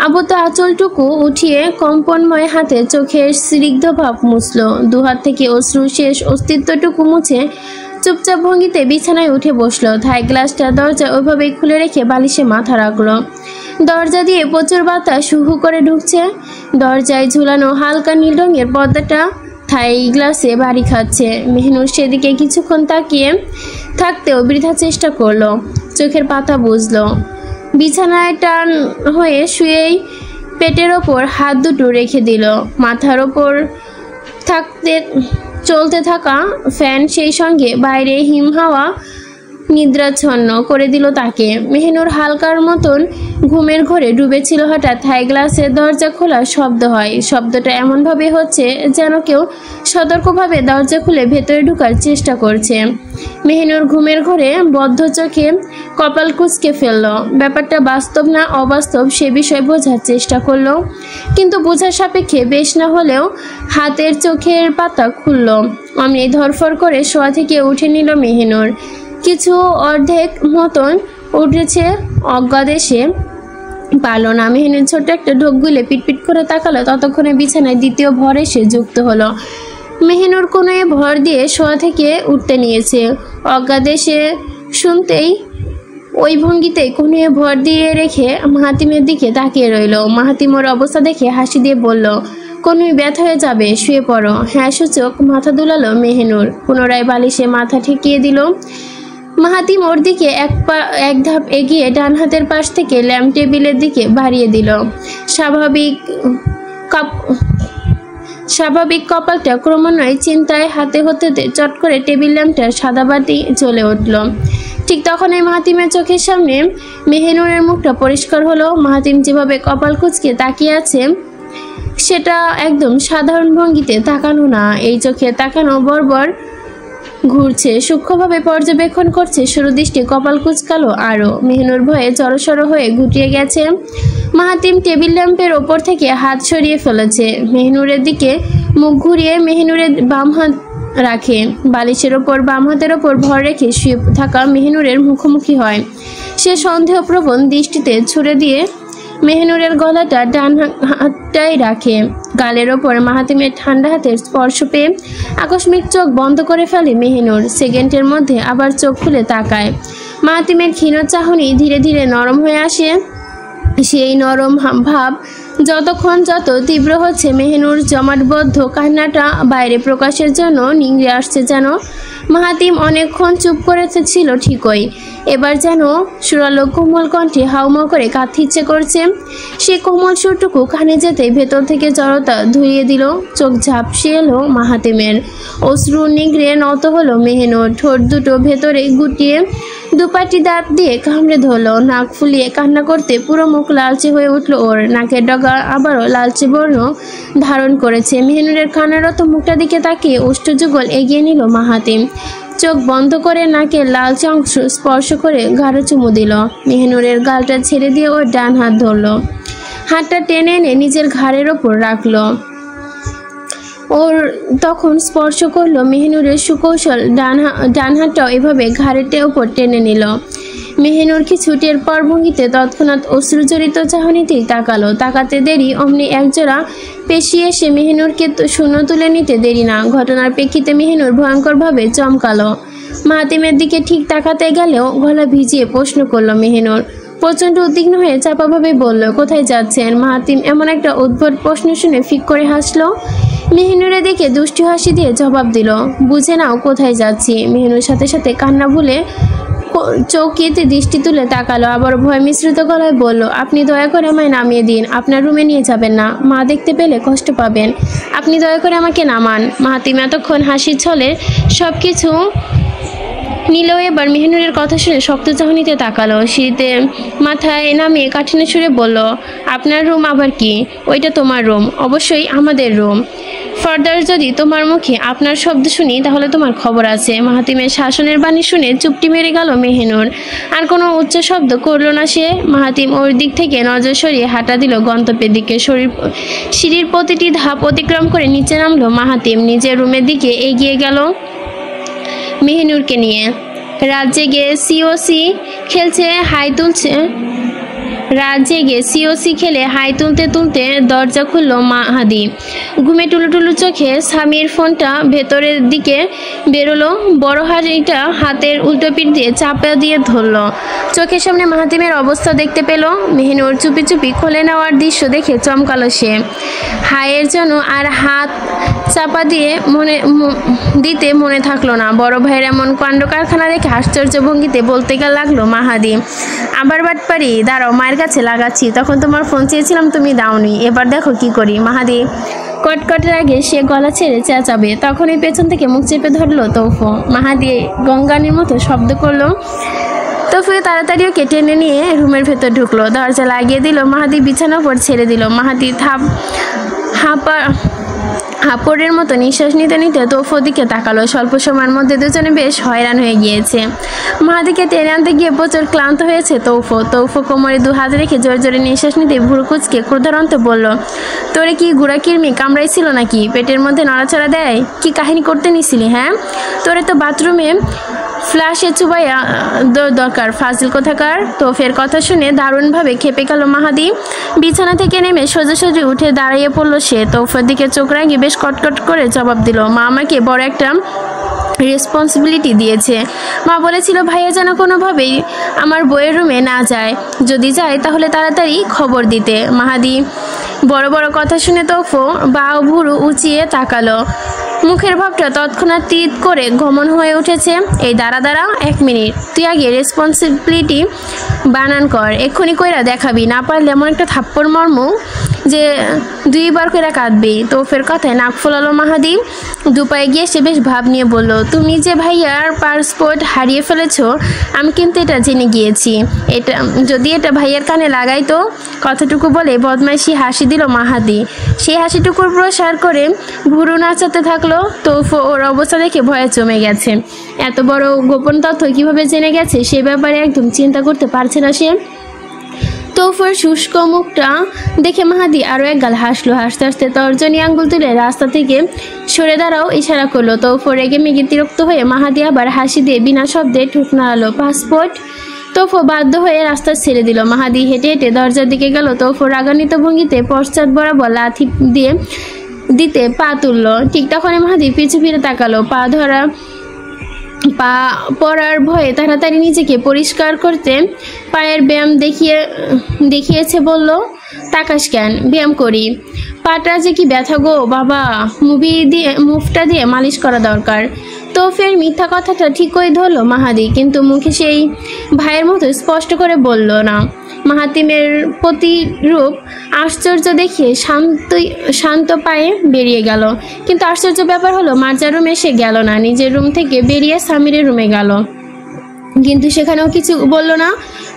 A: আবদ্ধ আঁচলটুকু উঠিয়ে কম্পনময় হাতে চোখের স্নিগ্ধ ভাব মুছল। দুহাত থেকে অশ্রু শেষ অস্তিত্বটুকু মুছে চুপচাপ ভঙ্গিতে বিছানায় উঠে বসলো। থাই গ্লাসটা দরজা ওইভাবেই খুলে রেখে বালিশে মাথা রাখলো। দরজা দিয়ে প্রচুর বাতাস হু করে ঢুকছে। দরজায় ঝুলানো হালকা নীল রঙের পর্দাটা থাই গ্লাসে বাড়ি খাচ্ছে। মেহিনুর সেদিকে কিছুক্ষণ তাকিয়ে থাকতেও বৃথা চেষ্টা করলো। চোখের পাতা বুঝলো। বিছানায় টান হয়ে শুয়েই পেটের ওপর হাত দুটো রেখে দিল। মাথার ওপর চলতে থাকা ফ্যান সেই সঙ্গে বাইরে হিম হাওয়া নিদ্রাচ্ছন্ন করে দিল তাকে। মেহিনুর হালকার মতন ঘুমের ঘোরে ডুবেছিল। হঠাৎ থাই গ্লাসের দরজা খোলার শব্দ হয়। শব্দটা এমনভাবে হচ্ছে যেন কেউ সতর্কভাবে দরজা খুলে ভেতরে ঢোকার চেষ্টা করছে। মেহিনুর ঘুমের ঘোরে বদ্ধ চোখে কপাল কুঁচকে ফেলল। ব্যাপারটা বাস্তব না অবাস্তব সে বিষয় বোঝার চেষ্টা করলো, কিন্তু বোঝার সাপেক্ষে বেশ না হলেও হাতের চোখের পাতা খুলল। অমনি ধরফর করে শোয়া থেকে উঠে নিল মেহিনুর। কিছু অর্ধেক মতন উঠেছে, অজ্ঞাদেশে পারল না। মেহিনুর ছোট্ট একটা ঢোক গুলে পিটপিট করে তাকালো। ততক্ষণে বিছানায় দ্বিতীয় ভর এসে যুক্ত হলো। মেহিনুর কোনো ভর দিয়ে শোয়া থেকে উঠতে নিয়েছে। অজ্ঞাদেশে শুনতেই ওই ভঙ্গিতেই কোনো ভর দিয়ে রেখে মাহাতিমের দিকে তাকিয়ে রইল। মাহাতিম ওর অবস্থা দেখে হাসি দিয়ে বলল, কোনোই ব্যথা হয়ে যাবে, শুয়ে পড়ো। হ্যাঁ সূচক মাথা দুলালো মেহিনুর। পুনরায় বালিশে মাথা ঠেকিয়ে দিল। মাহাতিম ওর দিকে এক ধাপ এগিয়ে ডান হাতের পাশ থেকে ল্যাম্প টেবিলের দিকে বাড়িয়ে দিল। স্বাভাবিক কপালটা ক্রমান্বয়ে চিন্তায় হাতে হতে চট করে টেবিল ল্যাম্পটার সাদা বাতি জ্বলে উঠল। ঠিক তখনই মাহাতিমের চোখের সামনে মেহিনুরের মুখটা পরিষ্কার হলো। মাহাতিম যেভাবে কপাল কুঁচকে তাকিয়ে আছে সেটা একদম সাধারণ ভঙ্গিতে তাকানো না। এই চোখে তাকানো বরাবর ঘুরছে, সূক্ষ্মভাবে পর্যবেক্ষণ করছে। সরু দৃষ্টি কপাল কুঁচকালো আরও। মেহিনুর ভয়ে জড়সড় হয়ে গুটিয়ে গেছে। মাহাতিম টেবিল ল্যাম্পের ওপর থেকে হাত সরিয়ে ফেলেছে। মেহিনুরের দিকে মুখ ঘুরিয়ে মেহিনুরের বাম হাত রাখে। বালিশের ওপর বাম হাতের ওপর ভর রেখে শুয়ে থাকা মেহিনুরের মুখোমুখি হয়। সে সন্দেহপ্রবণ দৃষ্টিতে ছুড়ে দিয়ে মেহিনুরের গলাটা ডান হাতটাই রাখে। গালের ওপর মাহাতিমের ঠান্ডা হাতের স্পর্শ পেয়ে আকস্মিক চোখ বন্ধ করে ফেলে মেহিনুর। সেকেন্ডের মধ্যে আবার চোখ খুলে তাকায়। মাহাতিমের ক্ষীণ চাহনি ধীরে ধীরে নরম হয়ে আসে। সেই নরম ভাব যত তীব্র হচ্ছে, মেহিনুর জমাটবদ্ধ কান্নাটা বাইরে প্রকাশের জন্য নিংড়ে আসছে যেন। মাহাতিম অনেকক্ষণ চুপ করেছিল ঠিকই, এবার যেন সুরালো কোমল কণ্ঠে হাউমাউ করে কাঁদতে ইচ্ছে করছে। সে কোমল সুরটুকু কানে যেতেই ভেতর থেকে জড়তা ধুইয়ে দিল। চোখ ঝাপসে এলো মাহাতিমের। অশ্রু নিংড়ে নত হলো মেহিনুর। ঠোঁট দুটো ভেতরে গুটিয়ে দুপাটি দাঁত দিয়ে কামড়ে ধরলো। নাক ফুলিয়ে কান্না করতে পুরো মুখ লালচে হয়ে উঠল ওর। নাকের ডগা আবারও লালচে বর্ণ ধারণ করেছে। মেহিনুরের কান্নারত মুখটা দিকে তাকিয়ে ওষ্ঠযুগল এগিয়ে নিল মাহাতিম। চোখ বন্ধ করে নাকের লালচে অংশ স্পর্শ করে গাঢ় চুমু দিল। মেহিনুরের গালটা ছেড়ে দিয়ে ওর ডান হাত ধরল। হাতটা টেনে এনে নিজের ঘাড়ের ওপর রাখলো। ওর তখন স্পর্শ করলো মেহিনুরের সুকৌশল ডান হাতটাও এভাবে ঘাড়ের ওপর টেনে নিল। মেহিনুর কিছু টের পর ভঙ্গিতে তৎক্ষণাৎ অশ্রুজড়িত চাহনিতেই তাকালো। তাকাতে দেরি, অমনি একজোড়া পেশি এসে মেহিনুরকে শূন্য তুলে নিতে দেরি না। ঘটনার প্রেক্ষিতে মেহিনুর ভয়ঙ্করভাবে চমকালো। মাহাতিমের দিকে ঠিক তাকাতে গেলেও গলা ভিজিয়ে প্রশ্ন করলো মেহিনুর। প্রচণ্ড উদ্বিগ্ন হয়ে চাপাভাবে বলল, কোথায় যাচ্ছেন? মাহাতিম এমন একটা উদ্ভট প্রশ্ন শুনে ফিক করে হাসলো। মেহিনুরের দিকে দুষ্টু হাসি দিয়ে জবাব দিল, বুঝে নাও কোথায় যাচ্ছি। মেহিনুর সাথে সাথে কান্না ভুলে চৌকিতে দৃষ্টি তুলে তাকালো, আবার ভয় মিশ্রিত গলায় বলল, আপনি দয়া করে আমায় নামিয়ে দিন, আপনার রুমে নিয়ে যাবেন না, মা দেখতে পেলে কষ্ট পাবেন, আপনি দয়া করে আমাকে নামান। মাহাতিম এতক্ষণ হাসির ছলে সব কিছু নীলও এবার মেহনুরের কথা শুনে শক্ত চাহনিতে তাকালো। শীতে মাথায় নামিয়ে কাঠিন্য সুরে বলল, আপনার রুম আবার কি? ওইটা তোমার রুম, অবশ্যই আমাদের রুম। ফার্দার যদি তোমার মুখে আপনার শব্দ শুনি তাহলে তোমার খবর আছে। মাহাতিমের শাসনের বাণী শুনে চুপটি মেরে গেল মেহনুর। আর কোনো উচ্চ শব্দ করলো না সে। মাহাতিম ওর দিক থেকে নজর সরিয়ে হাঁটা দিল গন্তব্যের দিকে। সিঁড়ির প্রতিটি ধাপ অতিক্রম করে নিচে নামলো মাহাতিম। নিজের রুমের দিকে এগিয়ে গেল মেহনুরকে নিয়ে। রাত জেগে সিওসি খেলে হাই তুলতে তুলতে দরজা খুলল মাহাদি। ঘুমে টুলুটুলু চোখে স্বামীর ফোনটা ভেতরের দিকে বেরোলো। বড় হাড়িটা হাতের উল্টো পিঠ দিয়ে চাপা দিয়ে ধরল। চোখের সামনে মাহাতিমের অবস্থা দেখতে পেল। মেহনুর চুপি চুপি খুলে নেওয়ার দৃশ্য দেখে চমকালো সে। হায়ের জন্য আর হাত চাপা দিয়ে দিতে মনে থাকলো না। বড় ভাইয়ের এমন কাণ্ড কারখানা দেখে আশ্চর্য ভঙ্গিতে বলতে লাগলো মাহাদি, আবার বাটপারি, দাঁড়াও মায়ের কাছে লাগাচ্ছি, তখন তোমার ফোন চেয়েছিলাম তুমি দাওনি, এবার দেখো কি করি। মাহাদি কটকটের আগে সে গলা ছেড়ে চেঁচাবে, তখনই পেছন থেকে মুখ চেপে ধরলো তৌফো। মাহাদি গঙ্গানির মতো শব্দ করলো। তৌফো তাড়াতাড়ি ওকে টেনে নিয়ে রুমের ভেতর ঢুকলো, দরজা লাগিয়ে দিল। মাহাদি বিছানার উপর ছেড়ে দিল। মাহাদি হাঁপড়ের মতো নিঃশ্বাস নিতে নিতে তৌফোর দিকে তাকালো। স্বল্প সময়ের মধ্যে দুজনে বেশ হয়রান হয়ে গিয়েছে। মাহাদিকে টেনে আনতে গিয়ে প্রচুর ক্লান্ত হয়েছে তৌফো কোমরে দু হাত রেখে জোরে জোরে নিঃশ্বাস নিতে ভুরু কুচকে ক্রোধারন্ত বলল, তোরে কি গুড়া কিরমি কামড়াইছিল নাকি? পেটের মধ্যে নড়াচড়া দেয়? কি কাহিনী করতে নিছিলি? হ্যাঁ, তোরে তো বাথরুমে ফ্ল্যাশে চুবাইয়া দরকার, ফাজিল কোথাকার। তৌফের কথা শুনে দারুণভাবে খেপে গেল মাহাদি। বিছানা থেকে নেমে সোজাসুজি উঠে দাঁড়িয়ে পড়ল সে। তৌফের দিকে চোখ রাঙিয়ে বেশ কটকট করে জবাব দিল, মা আমাকে বড় একটা রেসপন্সিবিলিটি দিয়েছে। মা বলেছিল ভাইয়া যেন কোনোভাবেই আমার বইয়ের রুমে না যায়, যদি যায় তাহলে তাড়াতাড়ি খবর দিতে। মাহাদি বড় বড় কথা শুনে তৌফো বাও ভুরু উঁচিয়ে তাকালো। মুখের ভাবটা তৎক্ষণাৎ তীত করে গমন হয়ে উঠেছে। এই দাঁড়া 1 মিনিট, তুই আগে রেসপন্সিবিলিটি বানান কর, এক্ষুনি কইরা দেখাবি, না পারলে এমন একটা থাপ্পড় মর্ম যে 2 বার কইরা কাঁদবি। তৌফের কথায় নাক ফোলালো মাহাদি। দুপায়ে গিয়ে সে বেশ ভাব নিয়ে বলল, তুমি যে ভাইয়ার পাসপোর্ট হারিয়ে ফেলেছ আমি কিন্তু এটা জেনে গিয়েছি, যদি এটা ভাইয়ার কানে লাগাই তো। কথাটুকু বলে বদমাইশি হাসি দিল মাহাদি। সেই হাসিটুকুর প্রসার করে ভুরু নাচাতে থাকলো। তৌফো ওর অবস্থা দেখে ভয়ে জমে গেছে। এত বড় গোপন তথ্য কিভাবে জেনে গেছে সে ব্যাপারে একদম চিন্তা করতে পারছে না সে। তৌফোর শুষ্ক মুখটা দেখে মাহাদি আরও একগাল হাসলো। হাসতে হাসতে তর্জনী আঙ্গুল তুলে রাস্তা থেকে সরে দাঁড়াও ইশারা করলো। তৌফো রেগে মেগে বিরক্ত হয়ে মাহাদি আবার হাসি দিয়ে বিনা শব্দে ঠুক নাড়ালো। পাসপোর্ট? তৌফো বাধ্য হয়ে রাস্তা ছেড়ে দিল। মাহাদি হেঁটে হেঁটে দরজার দিকে গেল। তৌফো রাগান্বিত ভঙ্গিতে পশ্চাৎ বরাবর লাথি দিতে পা তুলল। ঠিক তখনই মাহাদি পিছু ফিরে তাকালো। পা পড়ার ভয়ে তাড়াতাড়ি নিজেকে পরিষ্কার করতে পায়ের ব্যায়াম দেখিয়েছে বলল, তাকাস কেন? ব্যায়াম করি। পাটা যে কি ব্যথা গো বাবা, মুভটা দিয়ে মালিশ করা দরকার। তো ফের মিথ্যা কথাটা ঠিকই ধরলো মাহাদি, কিন্তু মুখে সেই ভাইয়ের মতো স্পষ্ট করে বলল না। মাহাতিমের প্রতিরূপ আশ্চর্য দেখিয়ে শান্ত পায়ে বেরিয়ে গেল। কিন্তু আশ্চর্য ব্যাপার হলো মার্জার রুমে সে গেল না, নিজের রুম থেকে বেরিয়ে সামিরের রুমে গেল, কিন্তু সেখানেও কিছু বলল না।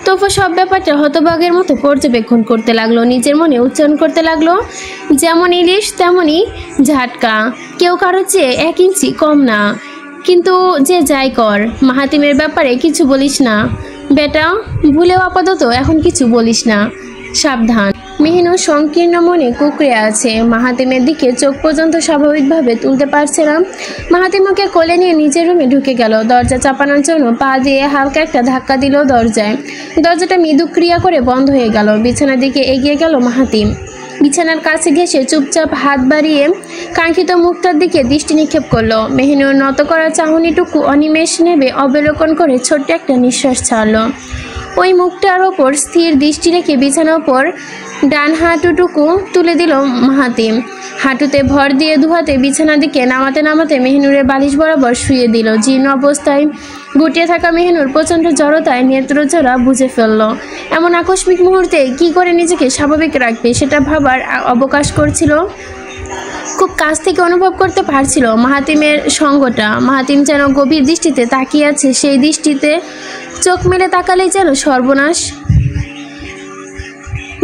A: তৌফো সব ব্যাপারটা হতবাগের মতো পর্যবেক্ষণ করতে লাগলো। নিজের মনে উচ্চারণ করতে লাগলো, যেমন ইলিশ তেমনই ঝাটকা, কেউ কারোর চেয়ে 1 ইঞ্চি কম না। কিন্তু যে যাই কর, মাহাতিমের ব্যাপারে কিছু বলিস না বেটা, ভুলেও আপাতত এখন কিছু বলিস না, সাবধান। মেহিনু সংকীর্ণ মনে কুকড়ে আছে। মাহাতিমের দিকে চোখ পর্যন্ত স্বাভাবিকভাবে তুলতে পারছে না। মাহাতিমকে কোলে নিয়ে নিজের রুমে ঢুকে গেল। দরজা চাপানোর জন্য পা দিয়ে হালকা একটা ধাক্কা দিল দরজায়। দরজাটা মৃদু ক্রিয়া করে বন্ধ হয়ে গেল। বিছানার দিকে এগিয়ে গেল মাহাতিম। বিছানার কাছে ঘেঁষে চুপচাপ হাত বাড়িয়ে কাঙ্ক্ষিত মুখটার দিকে দৃষ্টি নিক্ষেপ করলো। মেহিনুর নত করা চাহনিটুকু অনিমেষ নেবে অবলোকন করে ছোট্ট একটা নিঃশ্বাস ছাড়ল। ওই মুখটার ওপর স্থির দৃষ্টি রেখে বিছানার ওপর ডান হাঁটুটুকু তুলে দিল মাহাতিম। হাঁটুতে ভর দিয়ে দুহাতে বিছানা দিকে নামাতে নামাতে মেহিনুরের বালিশ বরাবর শুয়ে দিল। জীর্ণ অবস্থায় গুটিয়ে থাকা মেহিনুর প্রচণ্ড জড়তায় নেত্রজোড়া বুঝে ফেলল। এমন আকস্মিক মুহূর্তে কি করে নিজেকে স্বাভাবিক রাখবে সেটা ভাবার অবকাশ করছিল। খুব কাছ থেকে অনুভব করতে পারছিল মাহাতিমের সঙ্গটা। মাহাতিম যেন গভীর দৃষ্টিতে তাকিয়ে আছে, সেই দৃষ্টিতে চোখ মেলে তাকালেই যেন সর্বনাশ।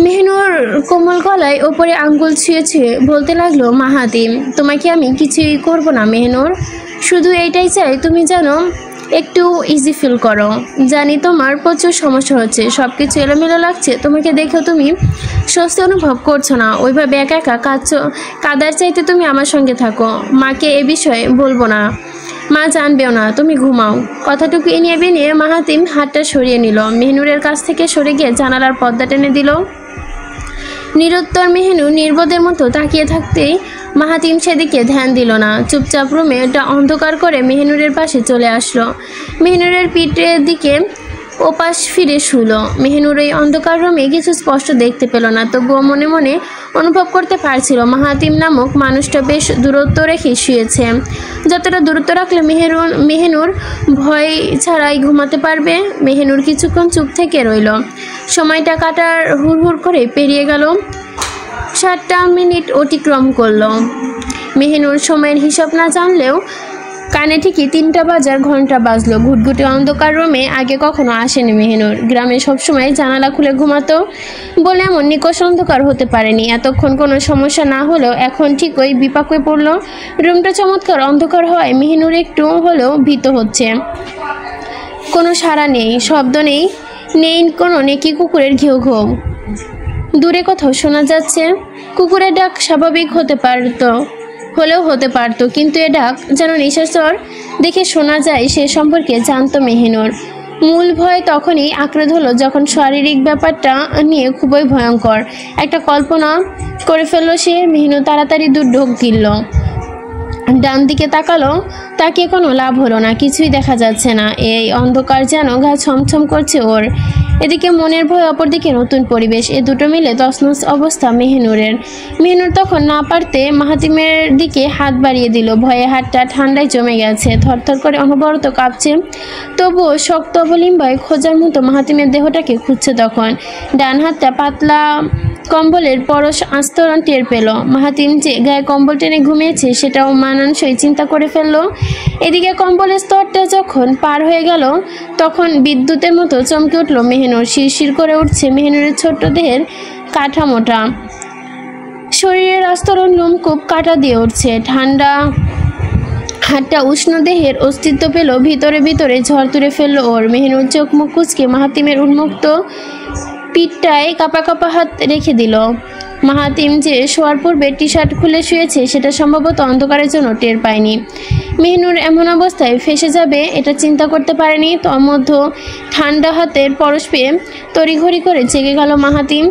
A: মেহিনুর কোমল গলায় ওপরে আঙ্গুল ছুঁয়ে ছুঁয়ে বলতে লাগলো, মাহাতিম, তোমাকে আমি কিছুই করব না মেহিনুর, শুধু এইটাই চাই তুমি যেন একটু ইজি ফিল করো। জানি তোমার প্রচুর সমস্যা হচ্ছে, সব কিছু এলোমেলো লাগছে, তোমাকে দেখেও তুমি স্বস্তি অনুভব করছো না। ওইভাবে একা একা কাদার চাইতে তুমি আমার সঙ্গে থাকো। মাকে এ বিষয়ে বলবো না, মা জানবেও না, তুমি ঘুমাও। কথাটুকু এনিয়ে বেনিয়ে মাহাতিম হাতটা সরিয়ে নিল। মেহিনুরের কাছ থেকে সরে গিয়ে জানালার পর্দা টেনে দিল। নিরুত্তর মেহিনুর নির্বোধের মতো তাকিয়ে থাকতেই মাহাতিম সেদিকে ধ্যান দিল না। চুপচাপ রুমে অন্ধকার করে মেহিনুরের পাশে চলে আসলো। মেহিনুরের পিঠের দিকে ওপাশ ফিরে শুলো। মেহিনুর এই অন্ধকার রুমে কিছু স্পষ্ট দেখতে পেল না, তবুও মনে মনে অনুভব করতে পারছিল মাহাতিম নামক মানুষটা বেশ দূরত্ব রেখে শুয়েছে। যতটা দূরত্ব রাখলে মেহিনুর ভয় ছাড়াই ঘুমাতে পারবে। মেহিনুর কিছুক্ষণ চুপ থেকে রইল। সময়টা কাটার হুড়হুড় করে পেরিয়ে গেল। 7টা মিনিট অতিক্রম করল। মেহিনুর সময়ের হিসাব না জানলেও কানে ঠিকই 3টা বাজার ঘন্টা বাজলো। ঘুটঘুটে অন্ধকার রুমে আগে কখনো আসেনি মেহিনুর। গ্রামে সবসময় জানালা খুলে ঘুমাতো বলে এমন নিকষ অন্ধকার হতে পারেনি। এতক্ষণ কোনো সমস্যা না হলেও এখন ঠিকই বিপাকে পড়ল। রুমটা চমৎকার অন্ধকার হওয়ায় মেহিনুর একটু হলেও ভীত হচ্ছে। কোনো সাড়া নেই, শব্দ নেই, নেই কোনো নেকি কুকুরের ঘেউ ঘেউ। দূরে কোথাও শোনা যাচ্ছে। কুকুরের ডাক স্বাভাবিক হলেও হতে পারত, কিন্তু এ ডাক যেন নিশাচর দেখে শোনা যায় সে সম্পর্কে জানতো মেহিনুর। মূল ভয় তখনই আঁকড়ে ধরল যখন শারীরিক ব্যাপারটা নিয়ে খুবই ভয়ঙ্কর একটা কল্পনা করে ফেলল সে। মেহিনুর তাড়াতাড়ি দূর ঢোক গিলল। ডান দিকে তাকালো, তাকিয়ে কোনো লাভ হলো না, কিছুই দেখা যাচ্ছে না। এই অন্ধকার যেন গা ছমছম করছে ওর। এদিকে মনের ভয়, অপরদিকে নতুন পরিবেশ, এ দুটো মিলে তছনছ অবস্থা মেহিনুরের। মেহিনুর তখন না পারতে মাহাতিমের দিকে হাত বাড়িয়ে দিল। ভয়ে হাতটা ঠান্ডায় জমে গেছে, থরথর করে অনবরত কাঁপছে। তবুও শক্ত অবলিম্বায় খোঁজার মতো মাহাতিমের দেহটাকে খুঁজছে তখন। ডান হাতটা পাতলা কম্বলের পরশ আস্তরণ টের পেল। মাহাতিম যে গায়ে কম্বল টেনে ঘুমিয়েছে সেটাও মানানসই চিন্তা করে ফেলল। এদিকে কম্বলের স্তরটা যখন পার হয়ে গেল তখন বিদ্যুতের মতো চমকে উঠল মেহিনুর। শিরশির করে উঠছে মেহিনুরের ছোট্ট দেহের কাঠামোটা। শরীরের আস্তরণ লোমকূপ কাটা দিয়ে উঠছে। ঠান্ডা হাতটা উষ্ণ দেহের অস্তিত্ব পেল। ভিতরে ভিতরে ঝড় তুলে ফেলল ওর। মেহিনুর চোখ মুখ কুঁচকে মাহাতিমের উন্মুক্ত পিঠটায় কাপা কাপা হাত রেখে দিল। মাহাতিম যে শোয়ার পূর্বে টি শার্ট খুলে শুয়েছে সেটা সম্ভবত অন্ধকারের জন্য টের পায়নি। মেহিনুর এমন অবস্থায় ফেঁসে যাবে এটা চিন্তা করতে পারেনি। তন্মধ্যে ঠান্ডা হাতের পরশ পেয়ে তড়িঘড়ি করে জেগে গেল মাহাতিম।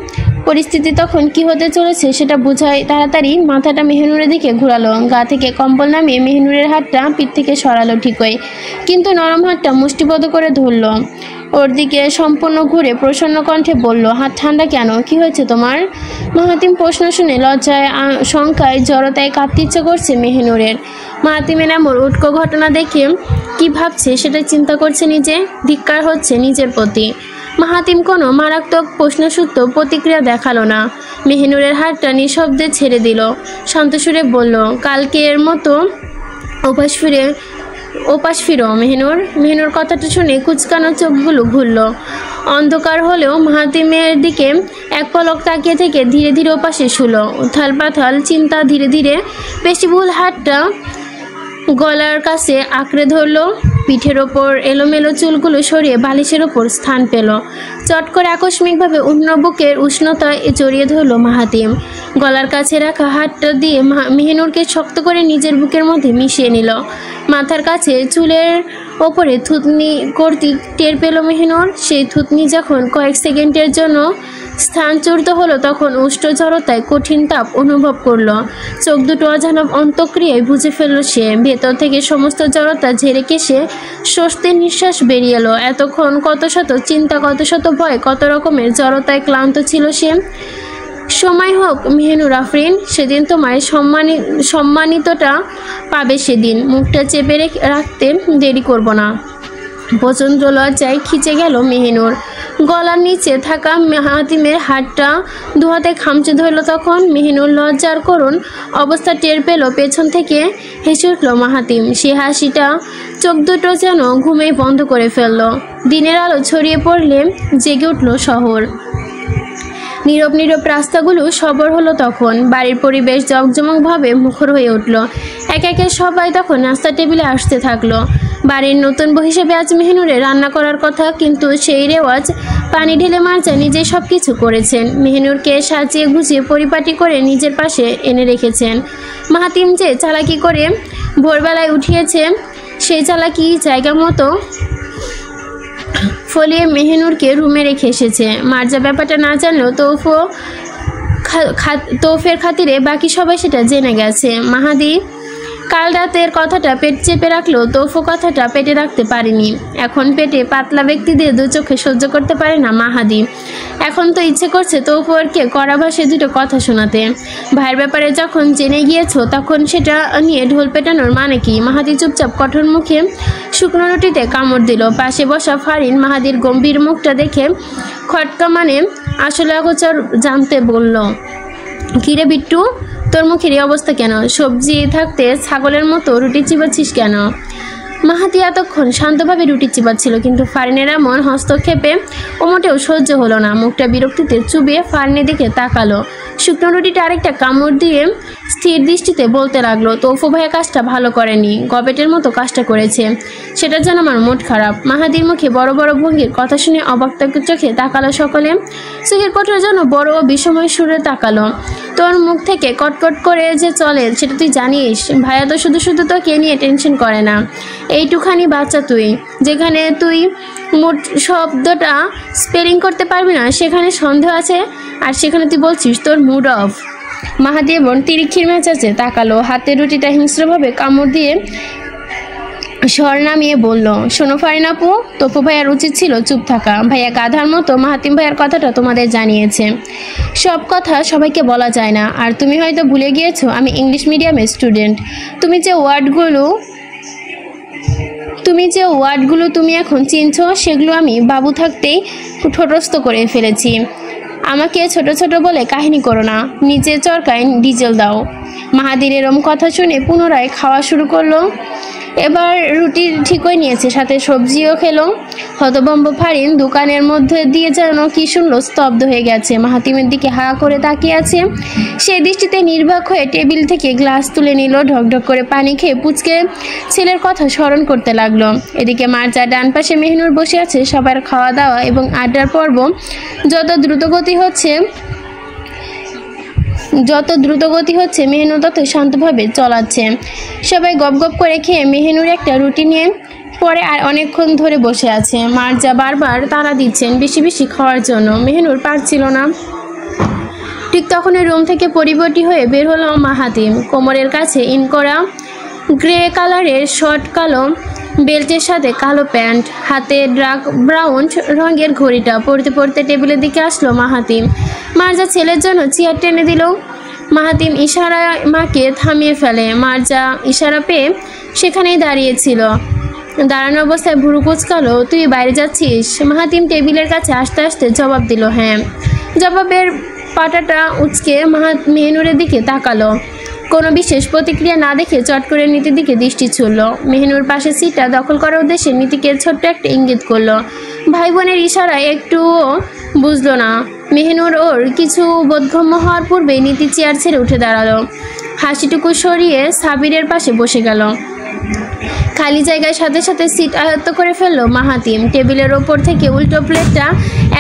A: পরিস্থিতি তখন কি হতে চলেছে সেটা বোঝায় তাড়াতাড়ি মাথাটা মেহিনুরের দিকে ঘোরালো। গা থেকে কম্বল নামিয়ে মেহিনুরের হাতটা পিঠ থেকে সরালো ঠিকই, কিন্তু নরম হাতটা মুষ্টিবদ্ধ করে ধরল। ওর দিকে সম্পূর্ণ ঘুরে প্রসন্ন কণ্ঠে বলল, হাত ঠান্ডা কেন, কি হয়েছে তোমার? মাহাতিম প্রশ্ন শুনে লজ্জায় শঙ্কায় জড়তায় কাঁদতে ইচ্ছে করছে মেহিনুরের। মাহাতিমের এমন উটকো ঘটনা দেখে কি ভাবছে সেটা চিন্তা করছে নিজে। ধিক্কার হচ্ছে নিজের প্রতি। মাহাতিম কোনো মারাত্মক প্রশ্নসূত্র প্রতিক্রিয়া দেখালো না। মেহিনুরের হাতটা নিঃশব্দে ছেড়ে দিল। শান্তসুরে বলল, কালকের মতো ওপাশ ফিরো মেহিনুর। মেহিনুর কথাটা শুনে কুচকানো চোখগুলো ঘুরল। অন্ধকার হলেও মাহাতিমের দিকে এক পলক তাকিয়ে থেকে ধীরে ধীরে ওপাশে শুলো। উথাল পাথাল চিন্তা ধীরে ধীরে পেশিবহুল হাতটা গলার কাছে আঁকড়ে ধরল। পিঠের ওপর এলোমেলো চুলগুলো সরিয়ে বালিশের ওপর স্থান পেল। চট করে আকস্মিকভাবে উষ্ণ বুকের উষ্ণতায় জড়িয়ে ধরল মাহাতিম। গলার কাছে রাখা হাতটা দিয়ে মেহিনুরকে শক্ত করে নিজের বুকের মধ্যে মিশিয়ে নিল। মাথার কাছে চুলের ওপরে থুতনি কর্তৃক টের পেল মেহিনুর। সেই থুতনি যখন কয়েক সেকেন্ডের জন্য স্থানচ্যুত হলো তখন উষ্ণ জড়তায় কঠিন তাপ অনুভব করল। চোখ দুটো অজানব অন্তঃক্রিয়ায় বুঝে ফেলল সে। ভেতর থেকে সমস্ত জড়তা ঝেড়ে কেসে স্বস্তির নিঃশ্বাস বেরিয়ে এলো। এতক্ষণ কত শত চিন্তা, কত শত ভয়, কত রকমের জড়তায় ক্লান্ত ছিল সে। সময় হোক মেহনুর আফরিন, সেদিন তোমার সম্মানিতটা পাবে সেদিন। মুখটা চেপে রাখতে দেরি করব না। প্রচণ্ড লজ্জায় খিচে গেল মেহনুর। গলার নিচে থাকা মাহাতিমের হাতটা দুহাতে খামচে ধরল। তখন মেহনুর লজ্জার করুণ অবস্থা টের পেল। পেছন থেকে হেসে উঠল মাহাতিম। সে হাসিটা চোখ দুটো যেন ঘুমেই বন্ধ করে ফেলল। দিনের আলো ছড়িয়ে পড়লে জেগে উঠল শহর। নীরব নীরব রাস্তাগুলো সবর হলো তখন। বাড়ির পরিবেশ জমজমকভাবে মুখর হয়ে উঠল। একে একে সবাই তখন নাস্তা টেবিলে আসতে থাকলো। বাড়ির নতুন বউ হিসেবে আজ মেহনুরে রান্না করার কথা, কিন্তু সেই রেওয়াজ পানি ঢেলে মার্জা নিজেই সব কিছু করেছেন। মেহনুরকে সাজিয়ে গুছিয়ে পরিপাটি করে নিজের পাশে এনে রেখেছেন। মাহাতিম যে চালাকি করে ভোরবেলায় উঠিয়েছে, সেই চালাকি জায়গা মতো ফলিয়ে মেহনুরকে রুমে রেখে এসেছে। মার্জা ব্যাপারটা না জানলেও তৌফের খাতিরে বাকি সবাই সেটা জেনে গেছে। মাহাদি কাল রাতের কথাটা পেট চেপে রাখলেও তৌফ কথাটা পেটে রাখতে পারেনি। এখন পেটে পাতলা ব্যক্তিদের দু চোখে সহ্য করতে পারে না মাহাদি। এখন তো ইচ্ছে করছে তৌফকে কড়া ভাষায় দুটো কথা শোনাতে। ভাইয়ের ব্যাপারে যখন জেনে গিয়েছো তখন সেটা নিয়ে ঢোল পেটানোর মানে কি? মাহাদি চুপচাপ কঠোর মুখে শুকনো রুটিতে কামড় দিল। পাশে বসা ফারিন মাহাদির গম্ভীর মুখটা দেখে খটকা মানে আসলে অগোচর জানতে বলল, কিরে বিট্টু, তোর মুখের এই অবস্থা কেন? সবজি থাকতে ছাগলের মতো রুটি চিবাচ্ছিস কেন? মাহাতি এতক্ষণ শান্তভাবে রুটি চিবাচ্ছিল, কিন্তু ফারিনের এমন হস্তক্ষেপে ও মোটেও সহ্য হলো না। মুখটা বিরক্তিতে চুবিয়ে ফারিনের দিকে তাকালো। শুকনো রুটিটা আরেকটা কামড় দিয়ে স্থির দৃষ্টিতে বলতে লাগলো, তৌফু ভাইয়া কাজটা ভালো করেনি, গবেটের মতো কাজটা করেছে, সেটার জন্য আমার মুড খারাপ। মাহাদির মুখে বড় বড় ভঙ্গির কথা শুনে অবাক চোখে তাকালো সকলে। চোখের কোঠের জন্য বড় ও বিষময় সুরে তাকালো। তোর মুখ থেকে কটকট করে যে চলে সেটা তুই জানিস? ভাইয়া তো শুধু শুধু তোকে নিয়ে টেনশন করে না। এইটুখানি বাচ্চা তুই, যেখানে তুই মুড শব্দটা স্পেলিং করতে পারবি না সেখানে সন্দেহ আছে, আর সেখানে তুই বলছিস তোর মুড অফ। মাহাদি বোন তিরিক্ষির মেজাজে তাকালো। হাতের রুটিটা হিংস্রভাবে কামড় দিয়ে স্বর নামিয়ে বলল, শোনো ফারিন আপু, তপু ভাইয়ার উচিত ছিল চুপ থাকা। ভাইয়া গাধার মতো মাহাতিম ভাইয়ার কথাটা তোমাদের জানিয়েছে। সব কথা সবাইকে বলা যায় না। আর তুমি হয়তো ভুলে গিয়েছো আমি ইংলিশ মিডিয়ামের স্টুডেন্ট। তুমি যে ওয়ার্ডগুলো তুমি এখন চিনছ, সেগুলো আমি বাবু থাকতেই ঠোঁটস্থ করে ফেলেছি। আমাকে ছোট ছোট বলে কাহিনী করো না, নিচে চরকায় ডিজেল দাও। মাহাদির এরম কথা শুনে পুনরায় খাওয়া শুরু করলো। এবার রুটি ঠিকই নিয়েছে, সাথে সবজিও খেলো। হতভম্ব ফারিন দোকানের মধ্যে দিয়ে যেন কি শুনলো, স্তব্ধ হয়ে গেছে। মাহাতিমের দিকে হা করে তাকিয়ে আছে। সেই দৃষ্টিতে নির্বাক হয়ে টেবিল থেকে গ্লাস তুলে নিল। ঢকঢক করে পানি খেয়ে পুচকে ছেলের কথা স্মরণ করতে লাগলো। এদিকে মার্জা ডান পাশে মেহনুর বসে আছে। সবার খাওয়া দাওয়া এবং আড্ডার পর্ব যত দ্রুতগতি হচ্ছে মেহনুর তত শান্তভাবে চলাচ্ছে। সবাই গপ গপ করে খেয়ে মেহনুর একটা রুটি নিয়ে পরে আর অনেকক্ষণ ধরে বসে আছে। মার্জা বারবার তাড়া দিচ্ছেন বেশি বেশি খাওয়ার জন্য। মেহনুর পারছিল না। ঠিক তখনই রুম থেকে পরিবর্তী হয়ে বের হলো মাহাতিম। কোমরের কাছে ইন করা গ্রে কালারের শর্ট, কালো বেল্টের সাথে কালো প্যান্ট, হাতে ডার্ক ব্রাউন রঙের ঘড়িটা পড়তে পড়তে টেবিলের দিকে আসলো মাহাতিম। মার্জা ছেলের জন্য চেয়ার টেনে দিল। মাহাতিম ইশারা মাকে থামিয়ে ফেলে। মার্জা ইশারা পেয়ে সেখানেই দাঁড়িয়েছিল। দাঁড়ানো অবস্থায় ভুরু কুচকালো, তুই বাইরে যাচ্ছিস? মাহাতিম টেবিলের কাছে আসতে আসতে জবাব দিল, হ্যাঁ। জবাবের পাটাটা উচকে মেহনুরের দিকে তাকালো। কোনো বিশেষ প্রতিক্রিয়া না দেখে চট করে নীতির দিকে দৃষ্টি ছুড়ল। মেহনুর পাশে সিটটা দখল করার উদ্দেশ্যে নীতিকে ছোট্ট একটা ইঙ্গিত করলো। ভাই বোনের ইশারায় একটুও বুঝলো না। মেহনুর ওর কিছু বোধগম্য হওয়ার পূর্বেই নীতি চেয়ার ছেড়ে উঠে দাঁড়ালো। হাসিটুকু সরিয়ে সাবিরের পাশে বসে গেল। খালি জায়গায় সাথে সাথে সিট আয়ত্ত করে ফেললো মাহাতিম। টেবিলের ওপর থেকে উল্টো প্লেটটা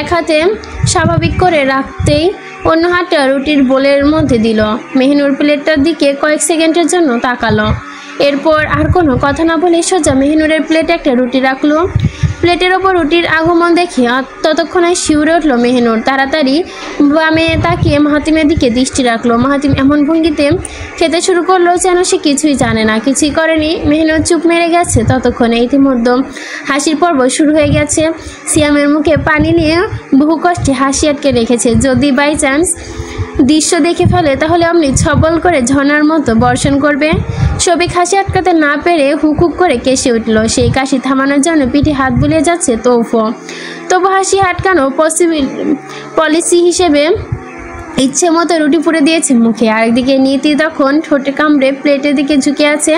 A: এক হাতে স্বাভাবিক করে রাখতেই অন্য হাতটা রুটির বোলের মধ্যে দিল। মেহনুর প্লেটটার দিকে কয়েক সেকেন্ডের জন্য তাকালো। এরপর আর কোনো কথা না বলে সোজা মেহনুরের প্লেটে একটা রুটি রাখলো। প্লেটের ওপর রুটির আগমন দেখে ততক্ষণে শিউরে উঠল মেহনুর। তাড়াতাড়ি বামে তাকিয়ে মাহাতিমের দিকে দৃষ্টি রাখলো। মাহাতিম এমন ভঙ্গিতে খেতে শুরু করলো যেন সে কিছুই জানে না, কিছুই করেনি। মেহনুর চুপ মেরে গেছে। ততক্ষণে ইতিমধ্যে হাসির পর্ব শুরু হয়ে গেছে। সিয়ামের মুখে পানি নিয়ে বহু কষ্টে হাসি আটকে রেখেছে। যদি বাই চান্স দৃশ্য দেখে ফেলে তাহলে অমনি ছবল করে ঝর্ণার মতো বর্ষণ করবে। শফিক হাসি আটকাতে না পেরে হুক হুক করে কেসে উঠল। সেই কাশি থামানোর জন্য পিঠে হাত বুলিয়ে যাচ্ছে তবু হাসি আটকানো পলিসি হিসেবে ইচ্ছে মতো রুটি পুড়ে দিয়েছে মুখে। আরেকদিকে নীতি তখন ঠোঁটে কামড়ে প্লেটের দিকে ঝুঁকে আছে।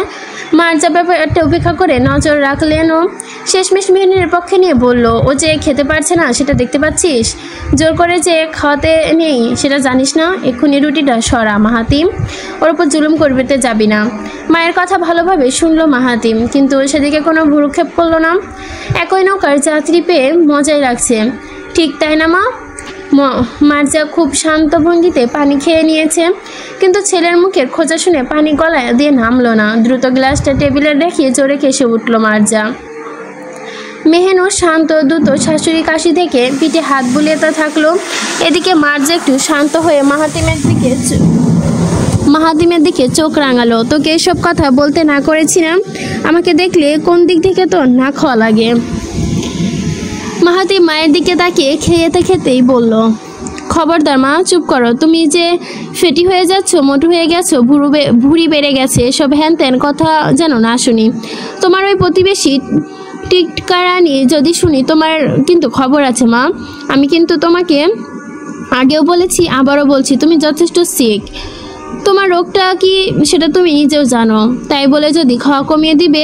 A: মার্জা ব্যাপারটা উপেক্ষা করে নজর রাখলেনও। শেষমেশ মেহনুরের পক্ষে নিয়ে বলল, ও যে খেতে পারছে না সেটা দেখতে পাচ্ছিস, জোর করে যে খাওয়াতে নেই সেটা জানিস না। এক্ষুনি রুটিটা সরা মাহাতিম, ওর উপর জুলুম করতে যাবি না। মায়ের কথা ভালোভাবে শুনলো মাহাতিম, কিন্তু সেদিকে কোনো ভ্রুক্ষেপ করলো না। একই নৌকার যাত্রী পেয়ে মজাই লাগছে, ঠিক তাই না মা? মার্জা খুব শান্ত ভঙ্গিতে পানি খেয়ে নিয়েছে, কিন্তু ছেলের মুখের খোঁজা শুনে পানি গলায় দিয়ে নামলো না। দ্রুত গ্লাসটা টেবিলে রেখে জোরে কেসে উঠল মার্জা। মেহনুর শান্ত দ্রুত শাশুড়ি কাশি থেকে পিঠে হাত বুলিয়ে থাকলো। এদিকে মার্জা একটু শান্ত হয়ে মাহাতিমের দিকে চোখ রাঙালো। তোকে এসব কথা বলতে না করেছিলাম? আমাকে দেখলে কোন দিক থেকে তোর না খাওয়া লাগে? মাহাতিম মায়ের দিকে তাকিয়ে খেতেই বলল, খবরদার মা, চুপ করো। তুমি যে ফেটি হয়ে যাচ্ছ, মোটু হয়ে গেছো, ভুঁড়ি বেড়ে গেছে, এসব হ্যান ত্যান কথা যেন না শুনি। তোমার ওই প্রতিবেশী টিটকারানি যদি শুনি, তোমার কিন্তু খবর আছে মা। আমি কিন্তু তোমাকে আগেও বলেছি, আবারও বলছি, তুমি যথেষ্ট সিক। তোমার রোগটা কি সেটা তুমি নিজেও জানো। তাই বলে যদি খাওয়া কমিয়ে দিবে,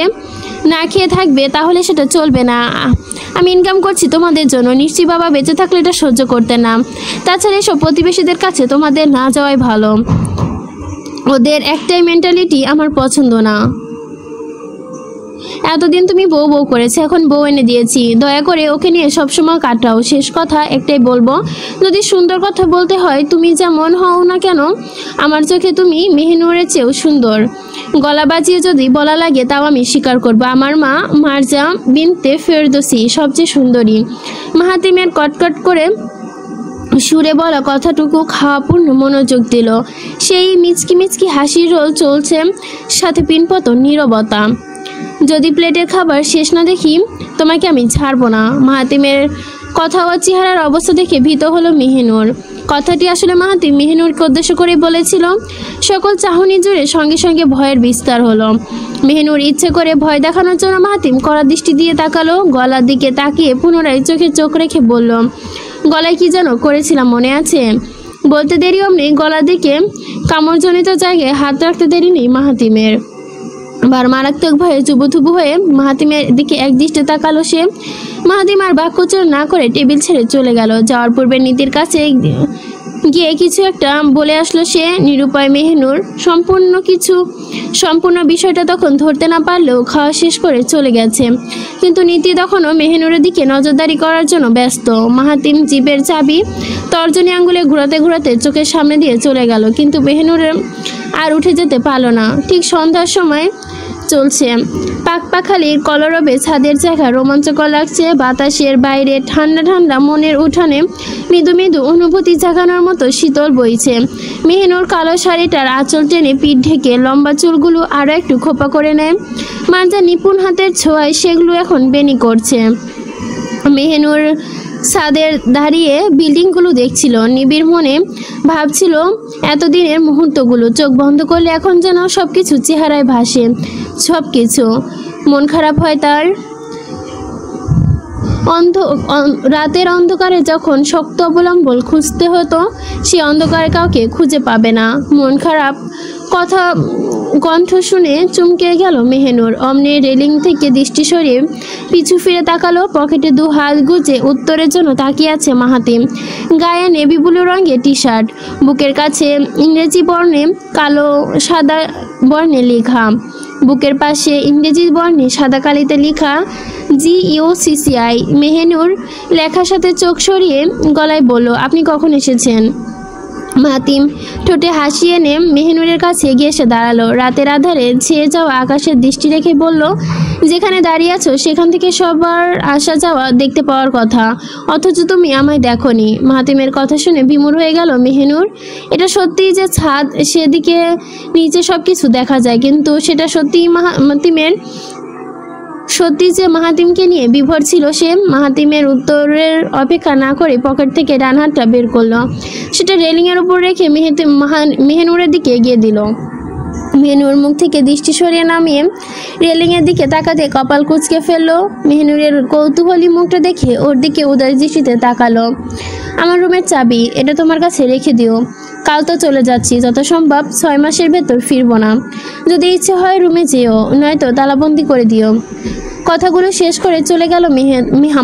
A: না খেয়ে থাকবে, তাহলে সেটা চলবে না। আমি ইনকাম করছি তোমাদের জন্য, নিশ্চয়ই বাবা বেঁচে থাকলে এটা সহ্য করতে না। তাছাড়া এসব প্রতিবেশীদের কাছে তোমাদের না যাওয়াই ভালো। ওদের একটাই মেন্টালিটি আমার পছন্দ না। এতদিন তুমি বউ বউ করেছে, এখন বউ এনে দিয়েছি, দয়া করে ওকে নিয়ে সবসময় কাটাও। শেষ কথা একটাই বলবো, যদি সুন্দর কথা বলতে হয়, তুমি যেমন হও না কেন, আমার চোখে তুমি মেহনুরের চেয়েও সুন্দর। গলা বাজিয়ে যদি বলা লাগে তাও আমি স্বীকার করবো, আমার মা মার্জা বিনতে ফেরদৌসী সবচেয়ে সুন্দরী। মাহাতিমের কটকট করে সুরে বলা কথাটুকু খাওয়াপূর্ণ মনোযোগ দিল। সেই মিচকি মিচকি হাসির রোল চলছে, সাথে পিনপতন নীরবতা। যদি প্লেটের খাবার শেষ না দেখি, তোমাকে আমি ছাড়বো না। মাহাতিমের কথা ও চেহারার অবস্থা দেখে ভীত হলো মেহনুর। কথাটি আসলে মাহাতিম মেহনুরকে উদ্দেশ্য করে বলেছিল। সকল চাহনি জুড়ে সঙ্গে সঙ্গে ভয়ের বিস্তার হলো। মেহনুর ইচ্ছে করে ভয় দেখানোর জন্য মাহাতিম কড়া দৃষ্টি দিয়ে তাকালো। গলার দিকে তাকিয়ে পুনরায় চোখে চোখ রেখে বলল, গলায় কি যেন করেছিলাম মনে আছে? বলতে দেরি অমনি গলার দিকে কামড়জনিত জায়গায় হাত রাখতে দেরি নেই মাহাতিমের। বার মারাত্মক ভয়ে চুবুথুবু হয়ে মাহাতিমের দিকে এক দৃষ্টে তাকালো সে। মাহাতিম আর বাক্যচরণ না করে টেবিল ছেড়ে চলে গেল। যাওয়ার পূর্বে নীতির কাছে গিয়ে কিছু একটা বলে আসলো সে। নিরুপায় মেহনুর সম্পূর্ণ বিষয়টা তখন ধরতে না পারলেও খাওয়া শেষ করে চলে গেছে। কিন্তু নীতি তখনও মেহনুরের দিকে নজরদারি করার জন্য ব্যস্ত। মাহাতিম জিভের চাবি তর্জনী আঙ্গুলে ঘোরাতে ঘোরাতে চোখের সামনে দিয়ে চলে গেল, কিন্তু মেহনুরের আর উঠে যেতে পারল না। ঠিক সন্ধ্যার সময় চলছে। পাকপাখালির কলরবে ছাদের জায়গা রোমাঞ্চকর লাগছে। বাতাসের বাইরে ঠান্ডা ঠান্ডা মনের উঠানে মৃদু মৃদু অনুভূতি জাগানোর মতো শীতল বইছে। মেহনুর কালো শাড়িটার আঁচল টেনে পিঠ ঢেকে লম্বা চুলগুলো আরও একটু খোপা করে নেয়। মার্জা নিপুণ হাতের ছোঁয়ায় সেগুলো এখন বেনি করছে। মেহনুর ছাদের দাঁড়িয়ে বিল্ডিংগুলো দেখছিল, নিবিড় মনে ভাবছিল এতদিনের মুহূর্তগুলো। চোখ বন্ধ করলে এখন যেন সবকিছু চেহারায় ভাসে। সবকিছু মন খারাপ হয় তার। রাতের অন্ধকারে যখন শক্ত অবলম্বন খুঁজতে হতো, সে অন্ধকারে কাউকে খুঁজে পাবে না। মন খারাপ কথা কণ্ঠ শুনে চমকে গেল মেহনুর। অমনি রেলিং থেকে দৃষ্টি সরিয়ে পিছু ফিরে তাকালো। পকেটে দু হাত গুজে উত্তরের জন্য তাকিয়ে আছে মাহাতিম। গায়ে নেভি ব্লু রঙের টি শার্ট, বুকের কাছে ইংরেজি বর্ণে কালো সাদা বর্ণে লেখা, বুকের পাশে ইংরেজি বর্ণে সাদা কালিতে লেখা GUCCI। মেহনুর লেখার সাথে চোখ সরিয়ে গলায় বলল, আপনি কখন এসেছেন? মাহাতিম ঠোঁটে হাসি এনে মেহনুরের কাছে এগিয়ে এসে দাঁড়ালো। রাতের আধারে ছেয়ে যাওয়া আকাশের দৃষ্টি রেখে বলল, যেখানে দাঁড়িয়ে আছো সেখান থেকে সবার আসা যাওয়া দেখতে পাওয়ার কথা, অথচ তুমি আমায় দেখোনি। মাহাতিমের কথা শুনে বিমূঢ় হয়ে গেল মেহনুর। এটা সত্যিই যে ছাদ, সেদিকে নিচে সব কিছু দেখা যায়, কিন্তু সেটা সত্যি যে মাহাতিমকে নিয়ে বিভোর ছিল সে। মাহাতিমের উত্তরের অপেক্ষা না করে পকেট থেকে ডান হাতটা বের করলো, সেটা রেলিংয়ের উপর রেখে মেহনুরের দিকে এগিয়ে দিল। মেহনুর মুখ থেকে দৃষ্টি সরিয়ে নামিয়ে রেলিংয়ের দিকে তাকাতে কপাল কুঁচকে ফেললো। মেহনুরের কৌতূহলী মুখটা দেখে ওর দিকে উদাস দৃষ্টিতে তাকালো। আমার রুমের চাবি, এটা তোমার কাছে রেখে দিও। কাল তো চলে যাচ্ছি, যত সম্ভব 6 মাসের ভেতর ফিরবো না। যদি ইচ্ছে হয় রুমে যেও, নয়তো তালাবন্দি করে দিও। কথাগুলো শেষ করে চলে গেল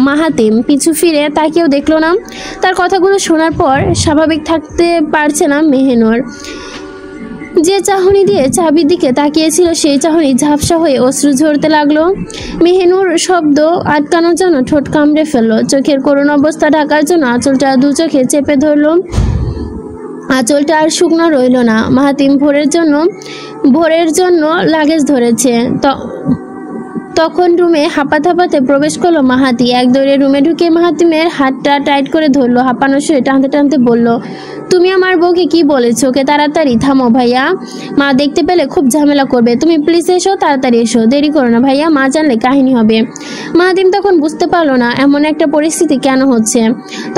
A: মাহাতিম। পিছু ফিরে তাকেও দেখলো না। তার কথাগুলো শোনার পর স্বাভাবিক থাকতে পারছে না মেহনুর। যে চাহনি দিয়ে চাবির দিকে তাকিয়েছিল সেই চাহনি ঝাপসা হয়ে অশ্রু ঝরতে লাগলো। মেহনুর শব্দ আটকানোর জন্য ঠোঁট কামড়ে ফেললো। চোখের করুণ অবস্থা ঢাকার জন্য আঁচলটা দু চোখে চেপে ধরলো। আঁচলটা আর শুকনো রইল না। মাহাতিম ভোরের জন্য লাগেজ ধরেছে। তখন রুমে হাঁপাতে হাঁপাতে প্রবেশ করলো মাহাতি। এক দৌড়ে রুমে ঢুকে মাহাতিমের হাতটা টাইট করে ধরলো। হাঁপানো সুরে টানতে টানতে বলল, তুমি আমার বউকে কি বলেছো? ওকে তাড়াতাড়ি থামো ভাইয়া, মা দেখতে পেলে খুব ঝামেলা করবে। তুমি প্লিজ এসো, তাড়াতাড়ি এসো, দেরি করো না ভাইয়া, মা জানলে কাহিনী হবে। মাহাতিম তখন বুঝতে পারলো না এমন একটা পরিস্থিতি কেন হচ্ছে।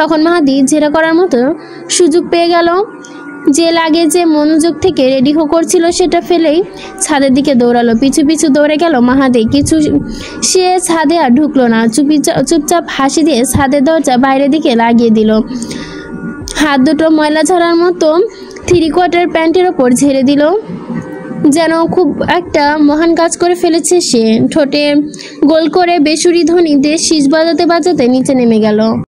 A: তখন মাহাতি জেরা করার মতো সুযোগ পেয়ে গেল। যে লাগেজে মনোযোগ থেকে রেডি করছিল সেটা ফেলেই ছাদের দিকে দৌড়ালো। পিছু পিছু দৌড়ে গেল মাহাতি। সে ছাদে আর ঢুকলো না। চুপচাপ হাসি দিয়ে ছাদের দরজা বাইরের দিকে লাগিয়ে দিল। হাত দুটো ময়লা ঝাড়ার মতো 3/4 প্যান্টের ওপর ঝেড়ে দিল, যেন খুব একটা মহান কাজ করে ফেলেছে সে। ঠোঁটে গোল করে বেসুরি ধ্বনি দিয়ে শীষ বাজাতে বাজাতে নিচে নেমে গেল।